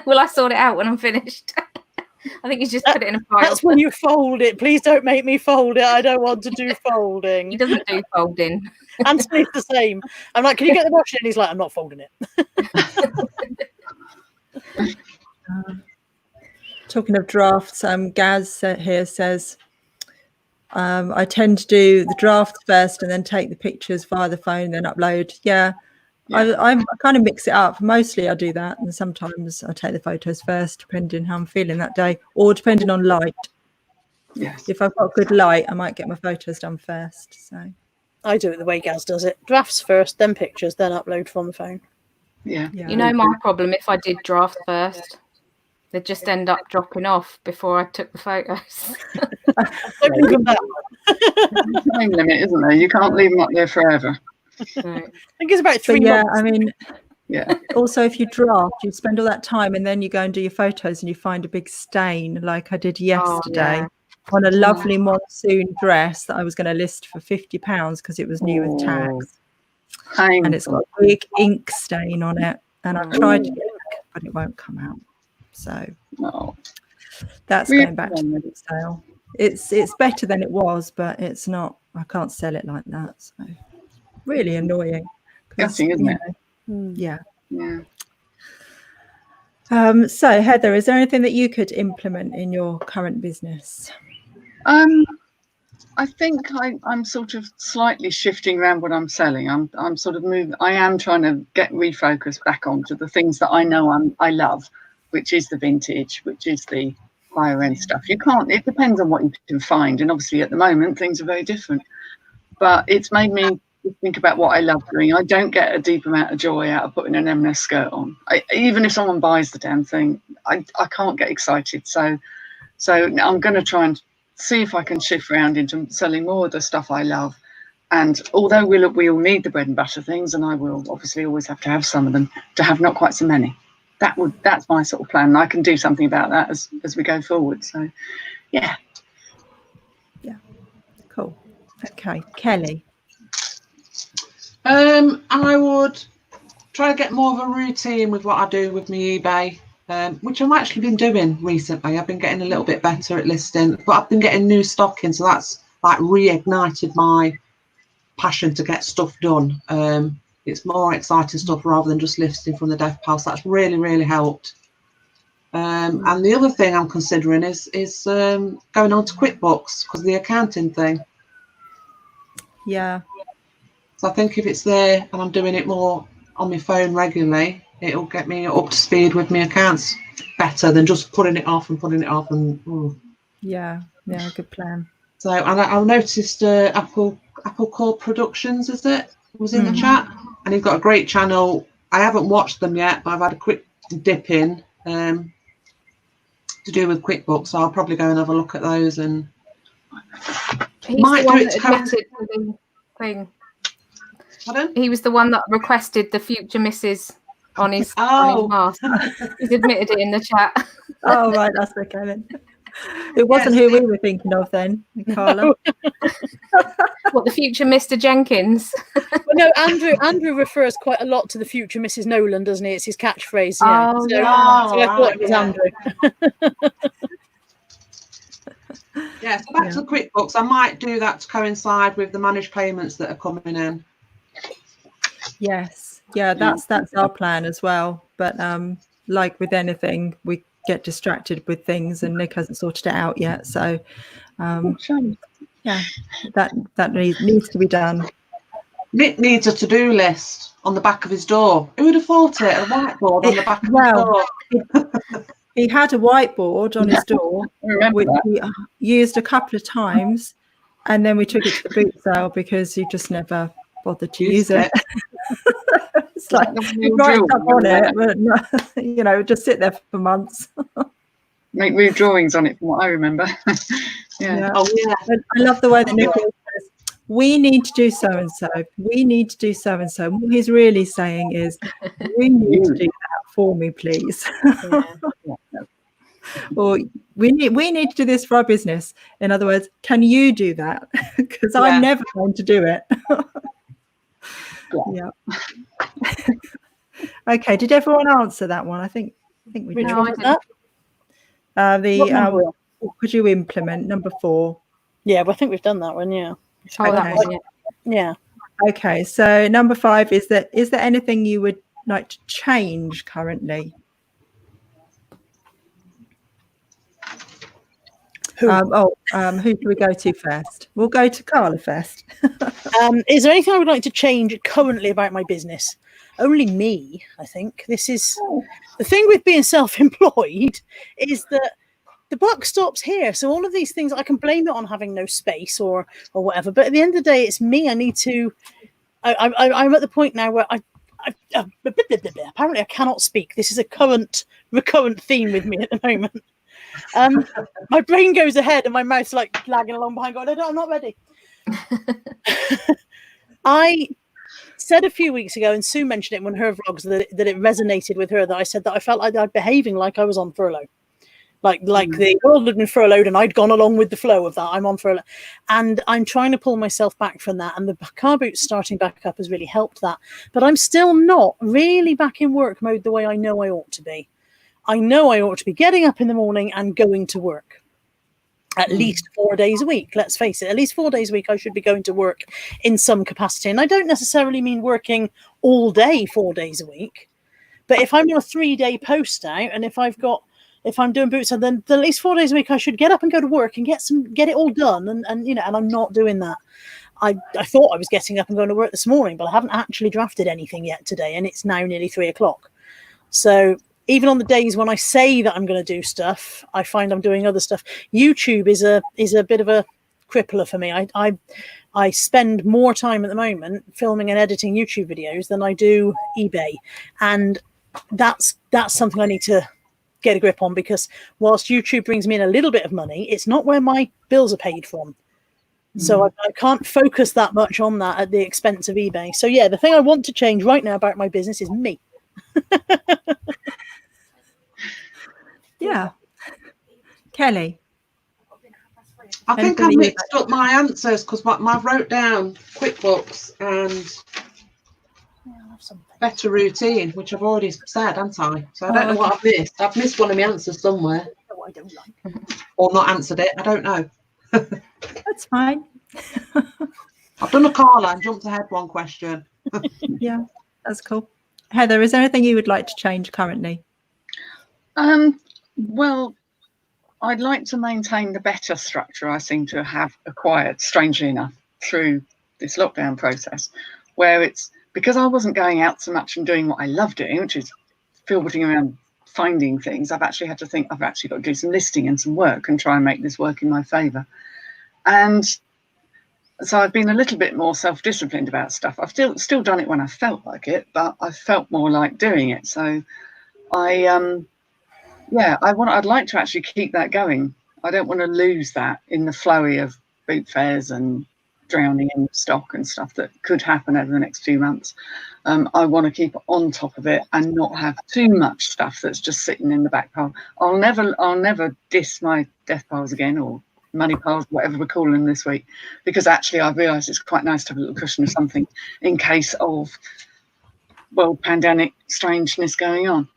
Will I sort it out when I'm finished? I think he's just put it in a pile. That's when you fold it. Please don't make me fold it. I don't want to do folding. He doesn't do folding. Anthony's the same. I'm like, can you get the washing? And he's like, I'm not folding it. Talking of drafts, Gaz here says, I tend to do the drafts first and then take the pictures via the phone, then upload. Yeah. I kind of mix it up. Mostly I do that, and sometimes I take the photos first, depending how I'm feeling that day, or depending on light. Yes. If I've got good light, I might get my photos done first. So I do it the way Gaz does it. Drafts first, then pictures, then upload from the phone. Yeah. You know my problem, if I did draft first, they'd just end up dropping off before I took the photos. Time limit, isn't there? You can't leave them up there forever. Right. I think it's about 3 months. I mean, Yeah. also if you draft, you spend all that time and then you go and do your photos and you find a big stain, like I did yesterday on a lovely monsoon dress that I was going to list for £50 because it was new with tags. And it's got a big ink stain on it, and I've tried to get it, but it won't come out. So that's going back to the sale. It's better than it was, but it's not. I can't sell it like that. So really annoying. Gutting, isn't it? Yeah. Yeah. So Heather, is there anything that you could implement in your current business? I think I'm sort of slightly shifting around what I'm selling. I'm sort of moving. I am trying to get refocused back onto the things that I know I love, which is the vintage, which is the higher end stuff. You can't. It depends on what you can find, and obviously at the moment things are very different. But it's made me think about what I love doing. I don't get a deep amount of joy out of putting an M&S skirt on. Even if someone buys the damn thing, I can't get excited. So I'm going to try and see if I can shift around into selling more of the stuff I love. And although we all need the bread and butter things, and I will obviously always have to have some of them, to have not quite so many. That's my sort of plan. And I can do something about that as we go forward. So, yeah. Yeah. Cool. Okay, Kelly. I would try to get more of a routine with what I do with my eBay. Which I've actually been doing recently. I've been getting a little bit better at listing, but I've been getting new stock in, so that's like reignited my passion to get stuff done. It's more exciting stuff rather than just listing from the death pile. So that's really, really helped. And the other thing I'm considering is going on to QuickBooks because of the accounting thing. Yeah. So I think if it's there and I'm doing it more on my phone regularly, it'll get me up to speed with my accounts better than just putting it off. Yeah, good plan. So, and I noticed Apple Core Productions, is it? Was in the chat, and he's got a great channel. I haven't watched them yet, but I've had a quick dip in to do with QuickBooks, so I'll probably go and have a look at those and might do it to admitted to the thing. Pardon? He was the one that requested the future misses on his mask. He's admitted it in the chat. Oh, right, that's okay then. It wasn't who we were thinking of then, Carla. What, the future Mr. Jenkins? Well, no, Andrew refers quite a lot to the future Mrs. Nolan, doesn't he? It's his catchphrase. Yeah. Oh, so, yeah. so I thought it was Andrew. Yeah, so back to the QuickBooks. I might do that to coincide with the managed payments that are coming in. Yes, yeah, that's our plan as well. But like with anything, we get distracted with things, and Nick hasn't sorted it out yet. So, yeah, that needs to be done. Nick needs a to-do list on the back of his door. Who would have thought it? A whiteboard on the back of his door. He had a whiteboard on his door, which he used a couple of times, and then we took it to the boot sale because he just never bothered to use it. It's like he writes up on it, but just sit there for months. Make real drawings on it, from what I remember. Yeah. Oh yeah. I love the way that Nick says, "We need to do so and so. We need to do so and so." What he's really saying is, "We need to do that for me, please." Or we need to do this for our business. In other words, can you do that? Because I'm never going to do it. Yeah. Okay. Did everyone answer that one? I think we did. What could you implement? Number 4. Yeah, well, I think we've done that one. Yeah. Yeah. Okay. So number 5 is there anything you would like to change currently? Who do we go to first? We'll go to Carla first. Is there anything I would like to change currently about my business? Only me, I think. This is the thing with being self-employed, is that the buck stops here. So all of these things, I can blame it on having no space or whatever. But at the end of the day, it's me. I need to. I'm at the point now where apparently I cannot speak. This is a recurrent theme with me at the moment. My brain goes ahead and my mouth's like lagging along behind going, I'm not ready. I said a few weeks ago, and Sue mentioned it in one of her vlogs, that it resonated with her, that I said that I felt like I'd behaving like I was on furlough. Like the world had been furloughed and I'd gone along with the flow of that. I'm on furlough. And I'm trying to pull myself back from that. And the car boot starting back up has really helped that. But I'm still not really back in work mode the way I know I ought to be. I know I ought to be getting up in the morning and going to work at least 4 days a week. Let's face it, at least 4 days a week, I should be going to work in some capacity. And I don't necessarily mean working all day, 4 days a week. But if I'm on a 3-day post out, and if I'm doing boots, then at least 4 days a week, I should get up and go to work and get it all done. And I'm not doing that. I thought I was getting up and going to work this morning, but I haven't actually drafted anything yet today. And it's now nearly 3:00. So even on the days when I say that I'm going to do stuff, I find I'm doing other stuff. YouTube is a bit of a crippler for me. I spend more time at the moment filming and editing YouTube videos than I do eBay, and that's something I need to get a grip on, because whilst YouTube brings me in a little bit of money, it's not where my bills are paid from. So I can't focus that much on that at the expense of eBay. So yeah, the thing I want to change right now about my business is me. Yeah. Kelly? I think I mixed up my answers because I wrote down QuickBooks and better routine, which I've already said, haven't I? So I don't know what I've missed. I've missed one of my answers somewhere. I don't like. Or not answered it. I don't know. That's fine. I've done a Carla and jumped ahead one question. Yeah, that's cool. Heather, is there anything you would like to change currently? Well, I'd like to maintain the better structure I seem to have acquired, strangely enough, through this lockdown process, where it's because I wasn't going out so much and doing what I love doing, which is filtering around finding things. I've actually had to think I've actually got to do some listing and some work and try and make this work in my favour. And so I've been a little bit more self-disciplined about stuff. I've still done it when I felt like it, but I felt more like doing it. So I'd like to actually keep that going. I don't want to lose that in the flurry of boot fairs and drowning in stock and stuff that could happen over the next few months. I want to keep on top of it and not have too much stuff that's just sitting in the back pile. I'll never diss my death piles again, or money piles, whatever we're calling them this week, because actually I've realised it's quite nice to have a little cushion of something in case of, well, pandemic strangeness going on.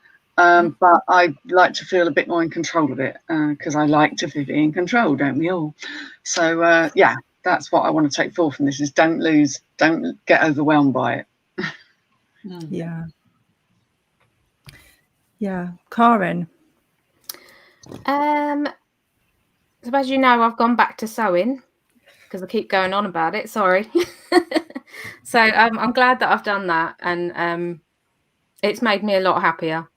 But I'd like to feel a bit more in control of it, because I like to be in control, don't we all? So that's what I want to take forward from this: is don't get overwhelmed by it. Yeah. Karen. So as you know, I've gone back to sewing because I keep going on about it. Sorry. So I'm glad that I've done that, and it's made me a lot happier.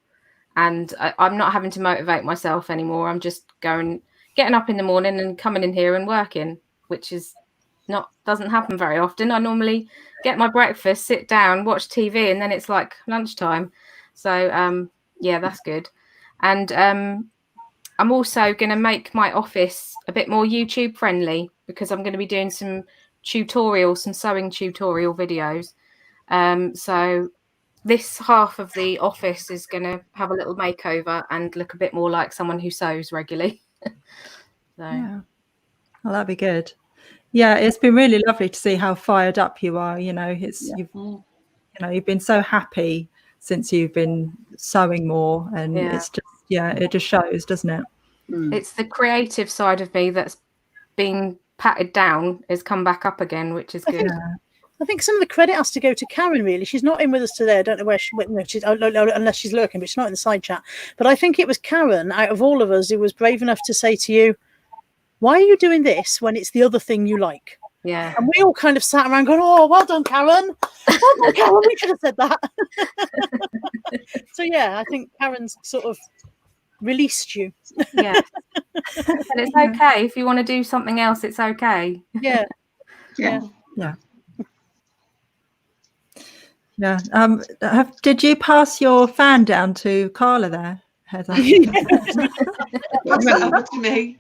And I'm not having to motivate myself anymore. I'm just getting up in the morning and coming in here and working, which doesn't happen very often. I normally get my breakfast, sit down, watch TV, and then it's like lunchtime. So that's good. And I'm also going to make my office a bit more YouTube friendly, because I'm going to be doing some sewing tutorial videos. So this half of the office is going to have a little makeover and look a bit more like someone who sews regularly. Yeah, well, that'd be good. Yeah, it's been really lovely to see how fired up you are. You've been so happy since you've been sewing more, and it's just it just shows, doesn't it? It's the creative side of me that's been patted down has come back up again, which is good. I think some of the credit has to go to Karen, really. She's not in with us today. I don't know where she went, unless she's lurking, but she's not in the side chat. But I think it was Karen, out of all of us, who was brave enough to say to you, why are you doing this when it's the other thing you like? Yeah. And we all kind of sat around going, oh, well done, Karen. Well done, Karen. We should have said that. So, I think Karen's sort of released you. Yeah. And it's okay. If you want to do something else, it's okay. Yeah. Did you pass your fan down to Carla there, Heather? Pass that over to me.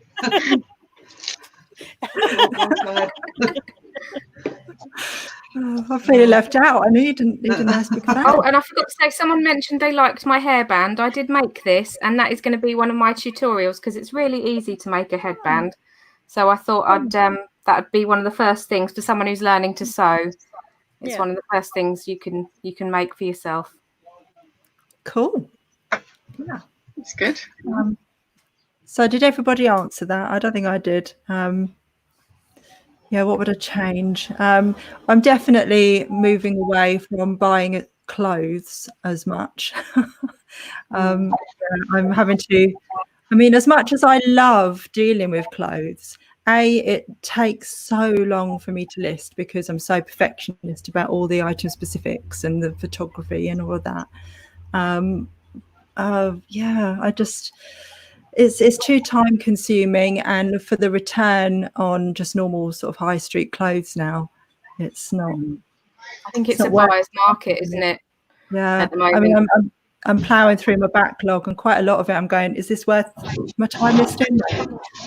I'm feeling left out. I need a nice big fan. Oh, and I forgot to say, someone mentioned they liked my hairband. I did make this, and that is going to be one of my tutorials, because it's really easy to make a headband. So I thought that'd be one of the first things for someone who's learning to sew. It's one of the first things you can make for yourself. Cool. Yeah, it's good. So did everybody answer that? I don't think I did. What would I change? I'm definitely moving away from buying clothes as much. I'm having to, as much as I love dealing with clothes, it takes so long for me to list, because I'm so perfectionist about all the item specifics and the photography and all of that. It's too time consuming, and for the return on just normal sort of high street clothes now, it's not. I think it's a buyer's market, isn't it? Yeah, at the moment. I'm ploughing through my backlog, and quite a lot of it I'm going, is this worth my time listing?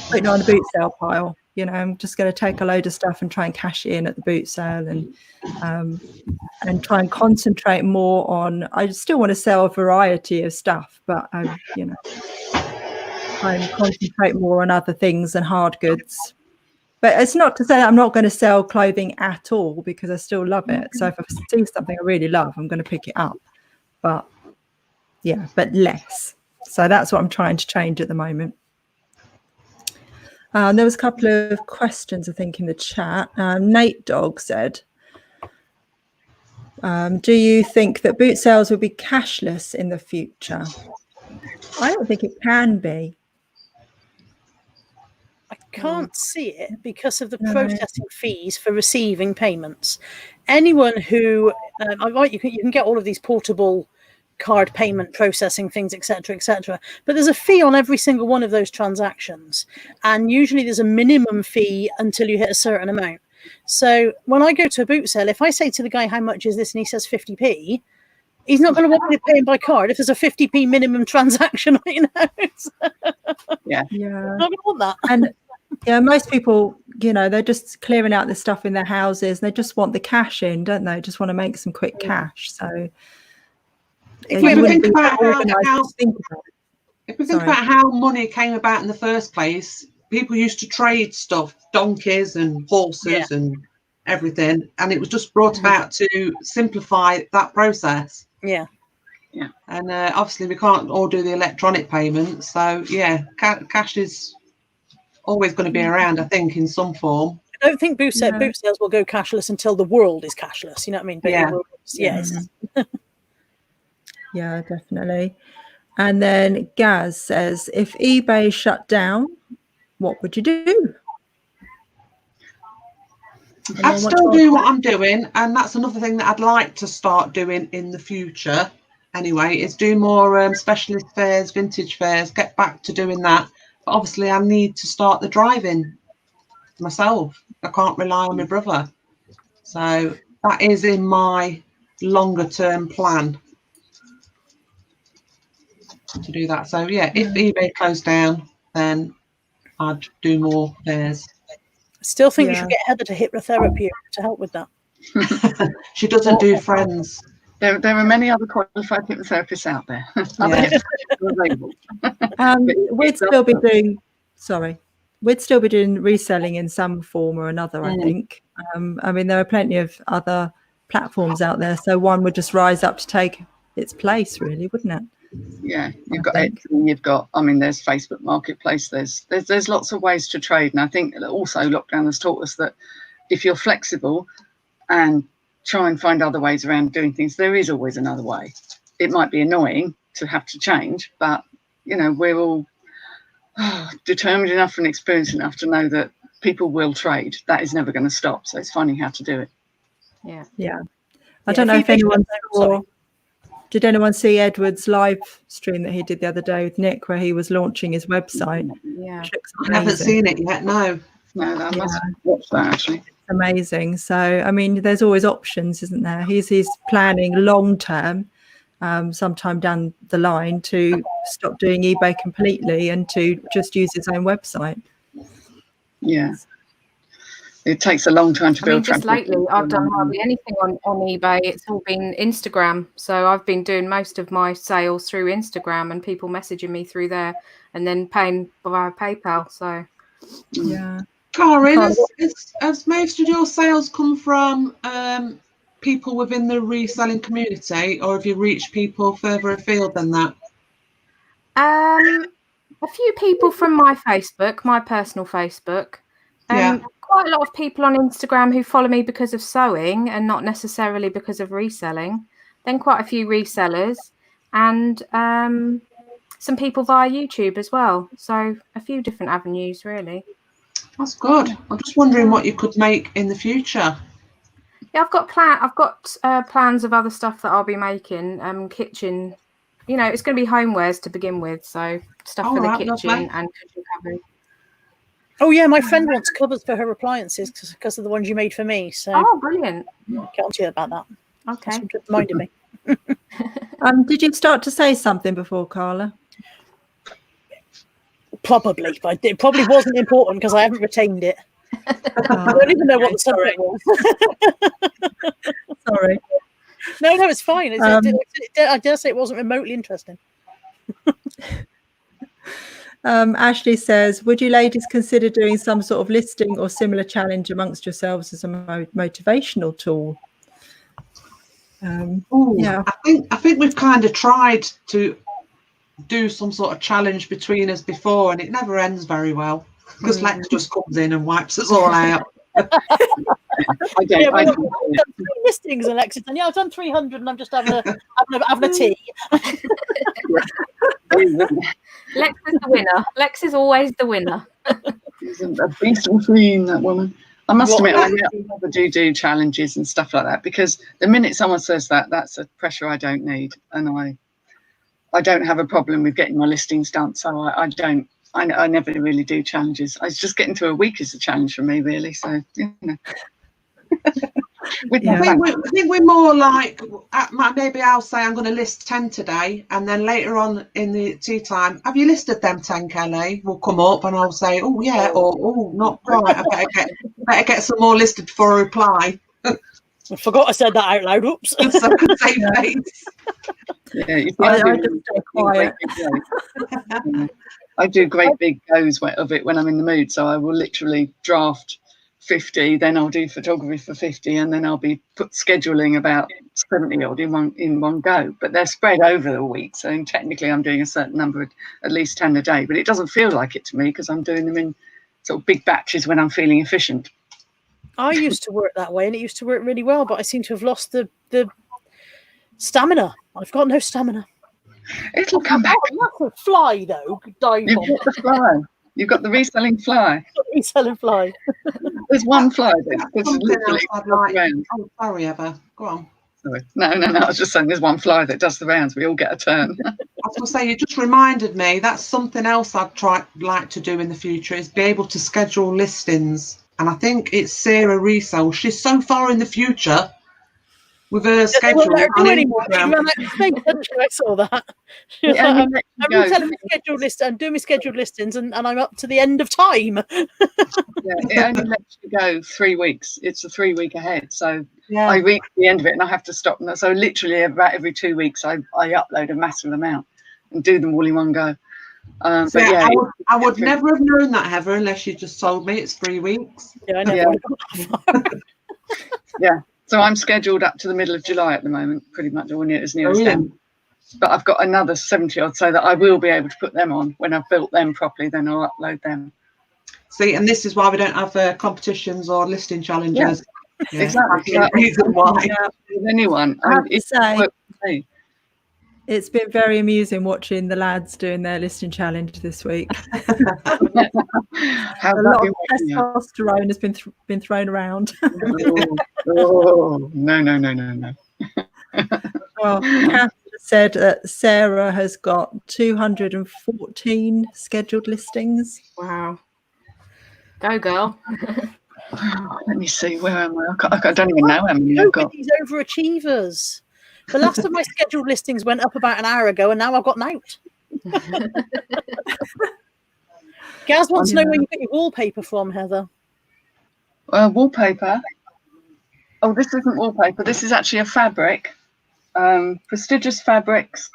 Putting it on a boot sale pile. I'm just going to take a load of stuff and try and cash it in at the boot sale, and try and concentrate more on. I still want to sell a variety of stuff, but try and concentrate more on other things than hard goods. But it's not to say that I'm not going to sell clothing at all, because I still love it. So if I see something I really love, I'm going to pick it up. But less. So that's what I'm trying to change at the moment. There was a couple of questions, I think, in the chat. Nate Dog said, do you think that boot sales will be cashless in the future? I don't think it can be. I can't see it because of the No. processing fees for receiving payments. Anyone who, you can get all of these portable card payment processing things, etc., but there's a fee on every single one of those transactions, and usually there's a minimum fee until you hit a certain amount. So when I go to a boot sale, if I say to the guy, how much is this, and he says 50p, he's not going to want me to pay him by card if there's a 50p minimum transaction. Yeah. Not going to want that. And yeah, most people, they're just clearing out the stuff in their houses. They just want the cash in, don't they? Just want to make some quick cash. So if we think about how money came about in the first place, people used to trade stuff, donkeys and horses and everything, and it was just brought about to simplify that process. Yeah. And obviously we can't all do the electronic payments, so cash is always going to be around, I think, in some form. I don't think boot sales will go cashless until the world is cashless. You know what I mean? But yeah, definitely. And then Gaz says, if eBay shut down, what would you do? I'd still do what I'm doing, and that's another thing that I'd like to start doing in the future anyway, is do more specialist fairs, vintage fairs, get back to doing that. But obviously I need to start the driving myself. I can't rely on my brother. So that is in my longer term plan to do that. So yeah, if eBay closed down, then I'd do more fairs. I still think you should get Heather to hypnotherapy to help with that. She doesn't do friends. There are many other qualified hypnotherapists out there. We'd still be doing reselling in some form or another, I think. I mean, there are plenty of other platforms out there, so one would just rise up to take its place, really, wouldn't it? Yeah, you've got Etsy, you've got, there's Facebook Marketplace, there's lots of ways to trade. And I think also lockdown has taught us that if you're flexible and try and find other ways around doing things, there is always another way. It might be annoying to have to change, but we're all determined enough and experienced enough to know that people will trade. That is never going to stop, so it's finding how to do it. I don't know if anyone saw, did anyone see Edward's live stream that he did the other day with Nick, where he was launching his website? I haven't seen it yet. No, I must watch that actually. Amazing. So I mean, there's always options, isn't there? He's planning long term, sometime down the line, to stop doing eBay completely and to just use his own website. It takes a long time to build. Just lately I've done hardly anything on eBay. It's all been Instagram, so I've been doing most of my sales through Instagram and people messaging me through there and then paying via PayPal. So Karen, has most of your sales come from people within the reselling community, or have you reached people further afield than that? A few people from my Facebook, my personal Facebook. Quite a lot of people on Instagram who follow me because of sewing and not necessarily because of reselling. Then quite a few resellers and some people via YouTube as well. So a few different avenues, really. That's good. I'm just wondering what you could make in the future. Yeah, I've got plans of other stuff that I'll be making. Kitchen, it's going to be homewares to begin with. So stuff for the kitchen and kitchen covers. Oh yeah, my friend wants covers for her appliances because of the ones you made for me. So brilliant! Get on to you about that. Okay, that's what reminded me. Did you start to say something before, Carla? Probably, but it probably wasn't important because I haven't retained it. I don't even know what the subject was. Sorry. No, it's fine. I dare say it wasn't remotely interesting. Ashley says, would you ladies consider doing some sort of listing or similar challenge amongst yourselves as a motivational tool? I think we've kind of tried to do some sort of challenge between us before, and it never ends very well because Lex just comes in and wipes us all out. I don't. Yeah, I well, don't. I've done 3 listings, Alexis, and yeah, I've done 300, and I'm just having a tea. Lex is the winner. Lex is always the winner. She's a beast machine, that woman. I must What? admit, I never do challenges and stuff like that, because the minute someone says that, that's a pressure I don't need, and I don't have a problem with getting my listings done, so I don't. I never really do challenges. I just getting through a week is a challenge for me, really. So you know. Yeah. I think we're more like, maybe I'll say I'm going to list 10 today, and then later on in the tea time, have you listed them 10, Kelly? Will come up and I'll say, oh yeah, or oh, not quite. I better get some more listed before I reply. I forgot I said that out loud. Oops. So I could say face. Yeah, you see, I do just stay quiet. I do great big goes of it when I'm in the mood. So I will literally draft 50, then I'll do photography for 50, and then I'll be scheduling about 70 odd in one go. But they're spread over the week, so technically I'm doing a certain number, at least 10 a day. But it doesn't feel like it to me because I'm doing them in sort of big batches when I'm feeling efficient. I used to work that way, and it used to work really well, but I seem to have lost the stamina. I've got no stamina. It'll come back. That's a fly, though. Dive You've on. got the fly. You've got the reselling fly. Reselling fly. There's one fly that's Something literally else I'd like. around. Oh, sorry, Eva. Go on. Sorry. No. I was just saying there's one fly that does the rounds. We all get a turn. I was going to say, you just reminded me, that's something else I'd like to do in the future, is be able to schedule listings. And I think it's Sarah Resell. She's so far in the future with her schedule They won't let her on do anymore. She Instagram. ran out of space, didn't she? I saw that. She was It like, only I'm lets you go. reselling my scheduled list and doing my scheduled listings, and I'm up to the end of time. Yeah, it only lets you go 3 weeks. It's a 3 week ahead. So Yeah. I reach the end of it and I have to stop. So literally about every 2 weeks, I upload a massive amount and do them all in one go. But yeah, I would never have known that, Heather, unless you just told me it's 3 weeks. Yeah, I know. Yeah. Yeah. So I'm scheduled up to the middle of July at the moment, pretty much, or as near as Brilliant. then. But I've got another 70 odd, so that I will be able to put them on. When I've built them properly, then I'll upload them. See, and this is why we don't have competitions or listing challenges. Yeah. Exactly. That's the reason why. With anyone. I have to It say, worked for me. it's been very amusing watching the lads doing their listing challenge this week. How's A that lot been of working out? testosterone has been thrown around. No. Well, Kath said that Sarah has got 214 scheduled listings. Wow. Go, girl. Let me see, where am I? I don't even know how many I've got. These overachievers. The last of my scheduled listings went up about an hour ago, and now I've got out. Gaz wants to know where you get your wallpaper from, Heather. Wallpaper. Oh, this isn't wallpaper. This is actually a fabric. Prestigious Fabrics.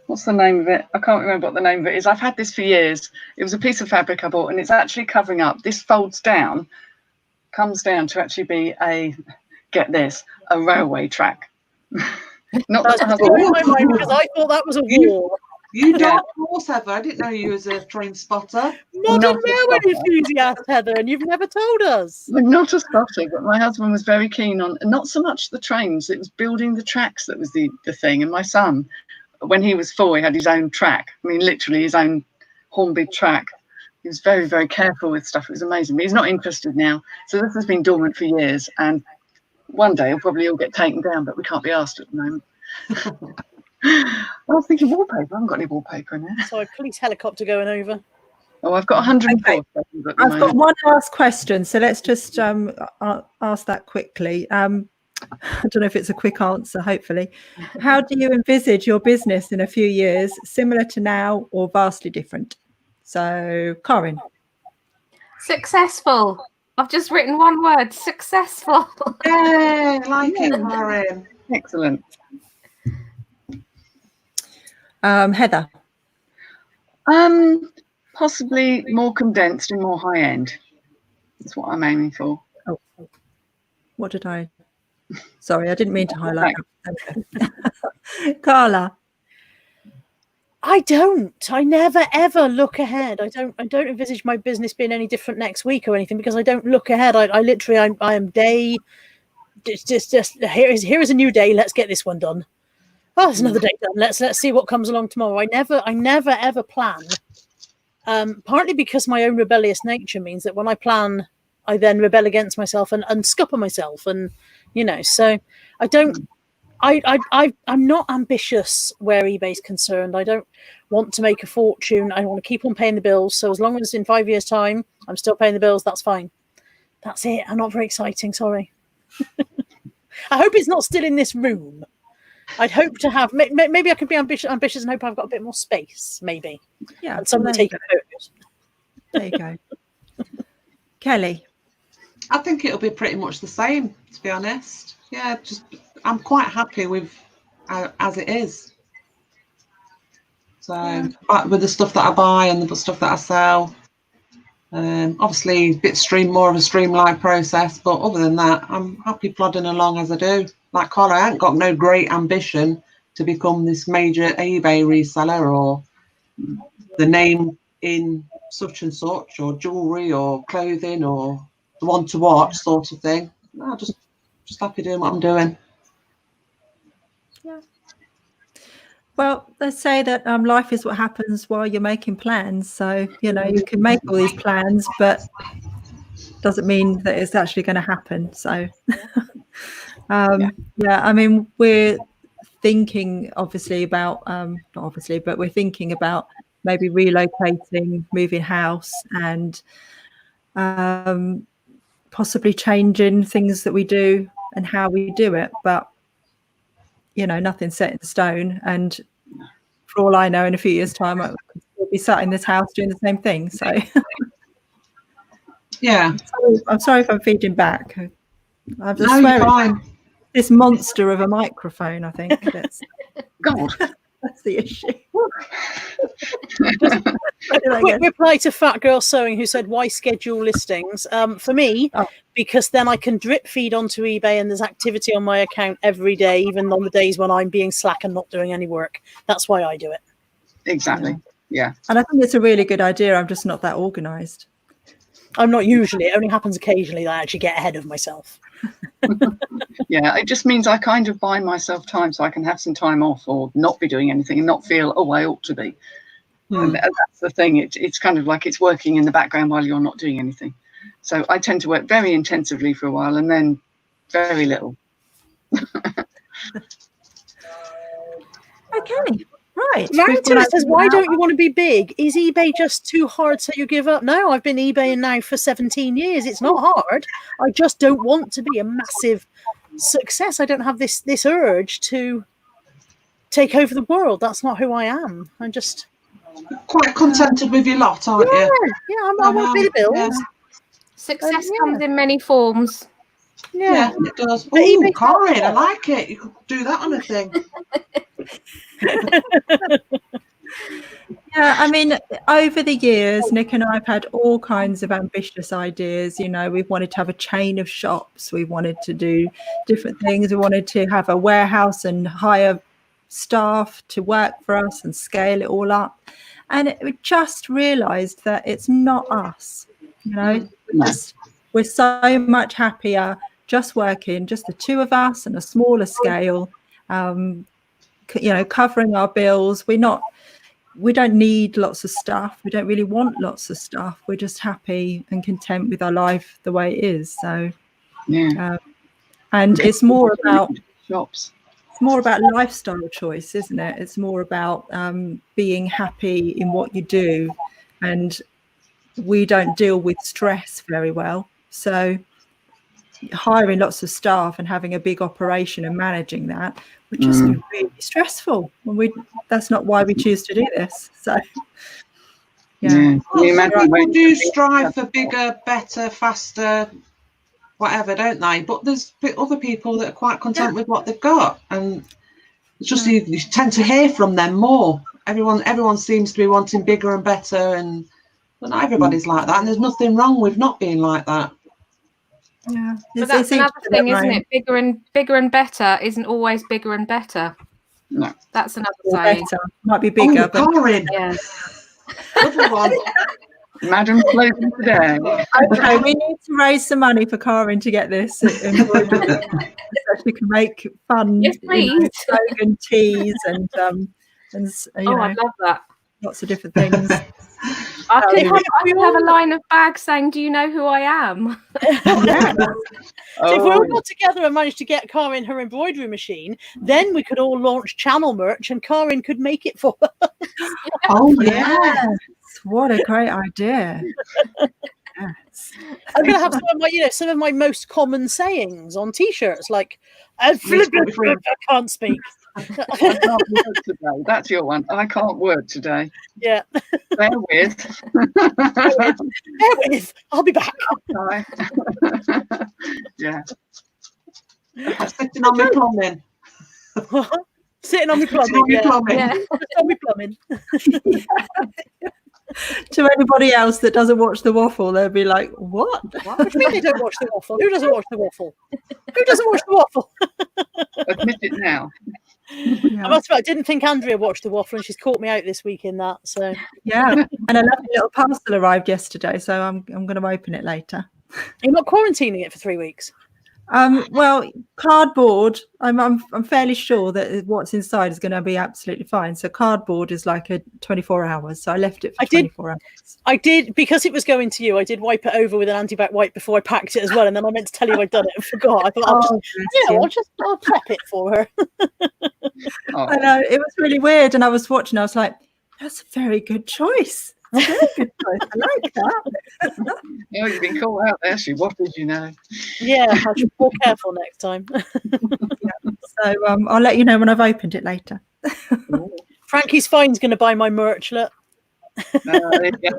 What's the name of it? I can't remember what the name of it is. I've had this for years. It was a piece of fabric I bought, and it's actually covering up. This folds down, comes down to actually be get this, a railway track. Not That's that blowing my mind because I thought that was a wall. You dark horse, Heather. I didn't know you was a train spotter. Modern railway enthusiast, Heather, and you've never told us. We're not a spotter, but my husband was very keen on not so much the trains, it was building the tracks that was the thing. And my son, when he was 4, he had his own track. I mean, literally his own Hornby track. He was very, very careful with stuff. It was amazing. But he's not interested now. So this has been dormant for years. And one day it'll probably all get taken down, but we can't be asked at the moment. I was thinking wallpaper. I haven't got any wallpaper in there. So a police helicopter going over. Oh, I've got 104. Okay. I've got one last question, so let's just ask that quickly. I don't know if it's a quick answer, hopefully. How do you envisage your business in a few years, similar to now or vastly different? So, Corinne. Successful. I've just written one word, successful. Yay, like it, Lauren. Excellent. Heather. Possibly more condensed and more high end. That's what I'm aiming for. Oh, what did I? Sorry, I didn't mean to highlight that. Carla. I don't. I never ever look ahead. I don't envisage my business being any different next week or anything because I don't look ahead. I literally I am day. Just here is a new day. Let's get this one done. Oh, there's another day done. Let's see what comes along tomorrow. I never ever plan. Partly because my own rebellious nature means that when I plan, I then rebel against myself and scupper myself, and so I don't. I'm not ambitious where eBay's concerned. I don't want to make a fortune. I want to keep on paying the bills. So as long as in 5 years' time I'm still paying the bills, that's fine. That's it. I'm not very exciting. Sorry. I hope it's not still in this room. I'd hope to have. Maybe I could be ambitious and hope I've got a bit more space. Maybe. Yeah. And someone taking photos. There you go. Kelly. I think it'll be pretty much the same, to be honest. Yeah, I'm quite happy with as it is. So with the stuff that I buy and the stuff that I sell, obviously more of a streamlined process. But other than that, I'm happy plodding along as I do. Like Carla, I ain't got no great ambition to become this major eBay reseller or the name in such and such or jewelry or clothing or the one to watch sort of thing. No, just happy doing what I'm doing. Yeah. Well, let's say that life is what happens while you're making plans. So, you can make all these plans, but doesn't mean that it's actually going to happen. So, I mean, we're thinking obviously about, not obviously, but we're thinking about maybe relocating, moving house and possibly changing things that we do and how we do it. But nothing's set in stone, and for all I know, in a few years' time, I could still be sat in this house doing the same thing. So, yeah, I'm sorry if I'm feeding back. I'm just you're fine. This monster of a microphone. I think that's God, that's the issue. Quick reply to Fat Girl Sewing, who said, "Why schedule listings?" For me, because then I can drip feed onto eBay, and there's activity on my account every day, even on the days when I'm being slack and not doing any work. That's why I do it. Exactly. Yeah. And I think it's a really good idea. I'm just not that organised. I'm not usually. It only happens occasionally that I actually get ahead of myself. Yeah, it just means I kind of buy myself time so I can have some time off or not be doing anything and not feel, I ought to be. And that's the thing. It's kind of like it's working in the background while you're not doing anything. So I tend to work very intensively for a while and then very little. Okay. Right. Marita says, why don't you want to be big? Is eBay just too hard so you give up? No, I've been eBaying now for 17 years. It's not hard. I just don't want to be a massive success. I don't have this urge to take over the world. That's not who I am. I'm just quite contented with your lot, aren't you? Yeah, I want to pay the bills. Yeah. Success comes in many forms. Yeah, it does. Oh, Corin, I like it. You could do that on a thing. Yeah, I mean, over the years, Nick and I have had all kinds of ambitious ideas. We've wanted to have a chain of shops. We wanted to do different things. We wanted to have a warehouse and hire staff to work for us and scale it all up. And we just realised that it's not us. We're so much happier just working, just the two of us on a smaller scale, covering our bills. We don't need lots of stuff. We don't really want lots of stuff. We're just happy and content with our life the way it is. So, and it's more about shops. It's more about lifestyle choice, isn't it? It's more about being happy in what you do, and we don't deal with stress very well. So, hiring lots of staff and having a big operation and managing that would just be really stressful. That's not why we choose to do this. So, people do strive for bigger, better, faster, whatever, don't they? But there's other people that are quite content with what they've got, and it's just you tend to hear from them more. Everyone seems to be wanting bigger and better, and but not everybody's like that, and there's nothing wrong with not being like that. Yeah, but that's another thing, isn't it? Bigger and better isn't always bigger and better. No. That's another Or saying. better. Might be bigger, but Corin, Yeah. another one. Madam Slogan today. okay, we need to raise some money for Karin to get this embroidery so she can make fun, Yes, please. slogan teas and Oh, I'd love that. lots of different things. I could So- have a line of bags saying, "Do you know who I am?" Yeah. So if we all Oh, got together and managed to get Karin her embroidery machine, then we could all launch channel merch and Karin could make it for us. Oh Yes, what a great idea. Yes. I'm going to have some of my most common sayings on T-shirts, like I can't speak. I can't work today. That's your one. I can't work today. Yeah, Bear with. bear with. I'll be back. Bye. Yeah. I'm sitting on my plumbing. Sitting on my Sitting plumbing. on my Yeah. plumbing. Yeah. Just on my plumbing. To anybody else that doesn't watch The Waffle, they'll be like, what? What do you mean they don't watch The Waffle? Who doesn't watch The Waffle? Who doesn't watch The Waffle? Admit it now. I must admit, I didn't think Andrea watched The Waffle, and she's caught me out this week in that. So Yeah, and a lovely little parcel arrived yesterday, so I'm going to open it later. you're not quarantining it for 3 weeks. Well, cardboard. I'm fairly sure that what's inside is going to be absolutely fine. So cardboard is like a 24 hours. So I left it for 24 hours. I did, because it was going to you, I did wipe it over with an antibac wipe before I packed it as well, and then I meant to tell you I'd done it and forgot. I thought I'll prep it for her. Oh, I know, it was really weird, and I was watching. I was like, "That's a very good choice. That's a very good choice. I like that." oh, you've been caught out there. What did you know? Yeah, I should be more careful next time. So I'll let you know when I've opened it later. Frankie's Fine's going to buy my merch. Look, There you go.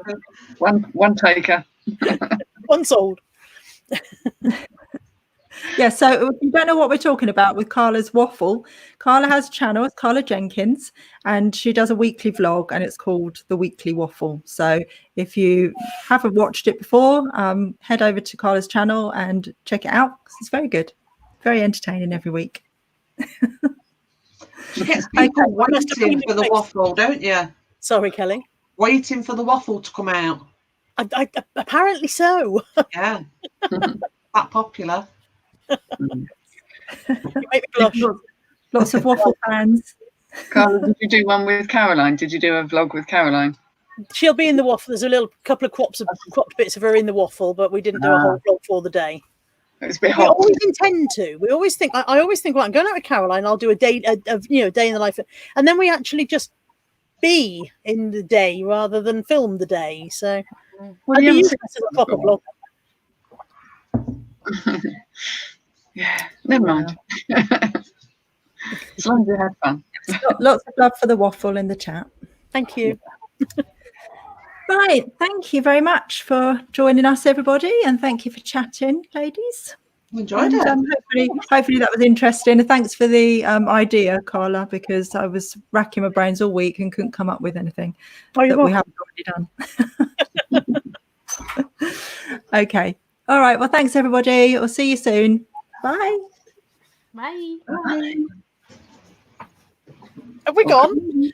One taker. one sold. Yeah, so if you don't know what we're talking about with Carla's Waffle, Carla has a channel, it's Carla Jenkins, and she does a weekly vlog, and it's called The Weekly Waffle. So if you haven't watched it before, head over to Carla's channel and check it out, 'cause it's very good, very entertaining every week. She gets people waiting for the waffle, don't you? Sorry, Kelly. Waiting for the waffle to come out. I apparently so. Yeah. That popular. You make me blush. Lots of waffle fans. Carla, did you do one with Caroline? Did you do a vlog with Caroline? She'll be in the waffle. There's a little couple of cropped bits of her in the waffle, but we didn't do a whole vlog for the day. It was a bit We hot. always intend to. We always think. I always think, well, I'm going out with Caroline. I'll do a day, day in the life, and then we actually just be in the day rather than film the day. So Well, I'd you be haven't used seen to a proper vlog. Yeah, never mind. As long as you have fun. Lots of love for the waffle in the chat. Thank you. Right, thank you very much for joining us, everybody, and thank you for chatting, ladies. Enjoyed And, it. hopefully that was interesting. And thanks for the idea, Carla, because I was racking my brains all week and couldn't come up with anything that we haven't already done. Okay. All right. Well, thanks, everybody. I'll see you soon. Bye. Bye. Bye. Have we gone? Yeah.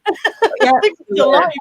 I think we're still live.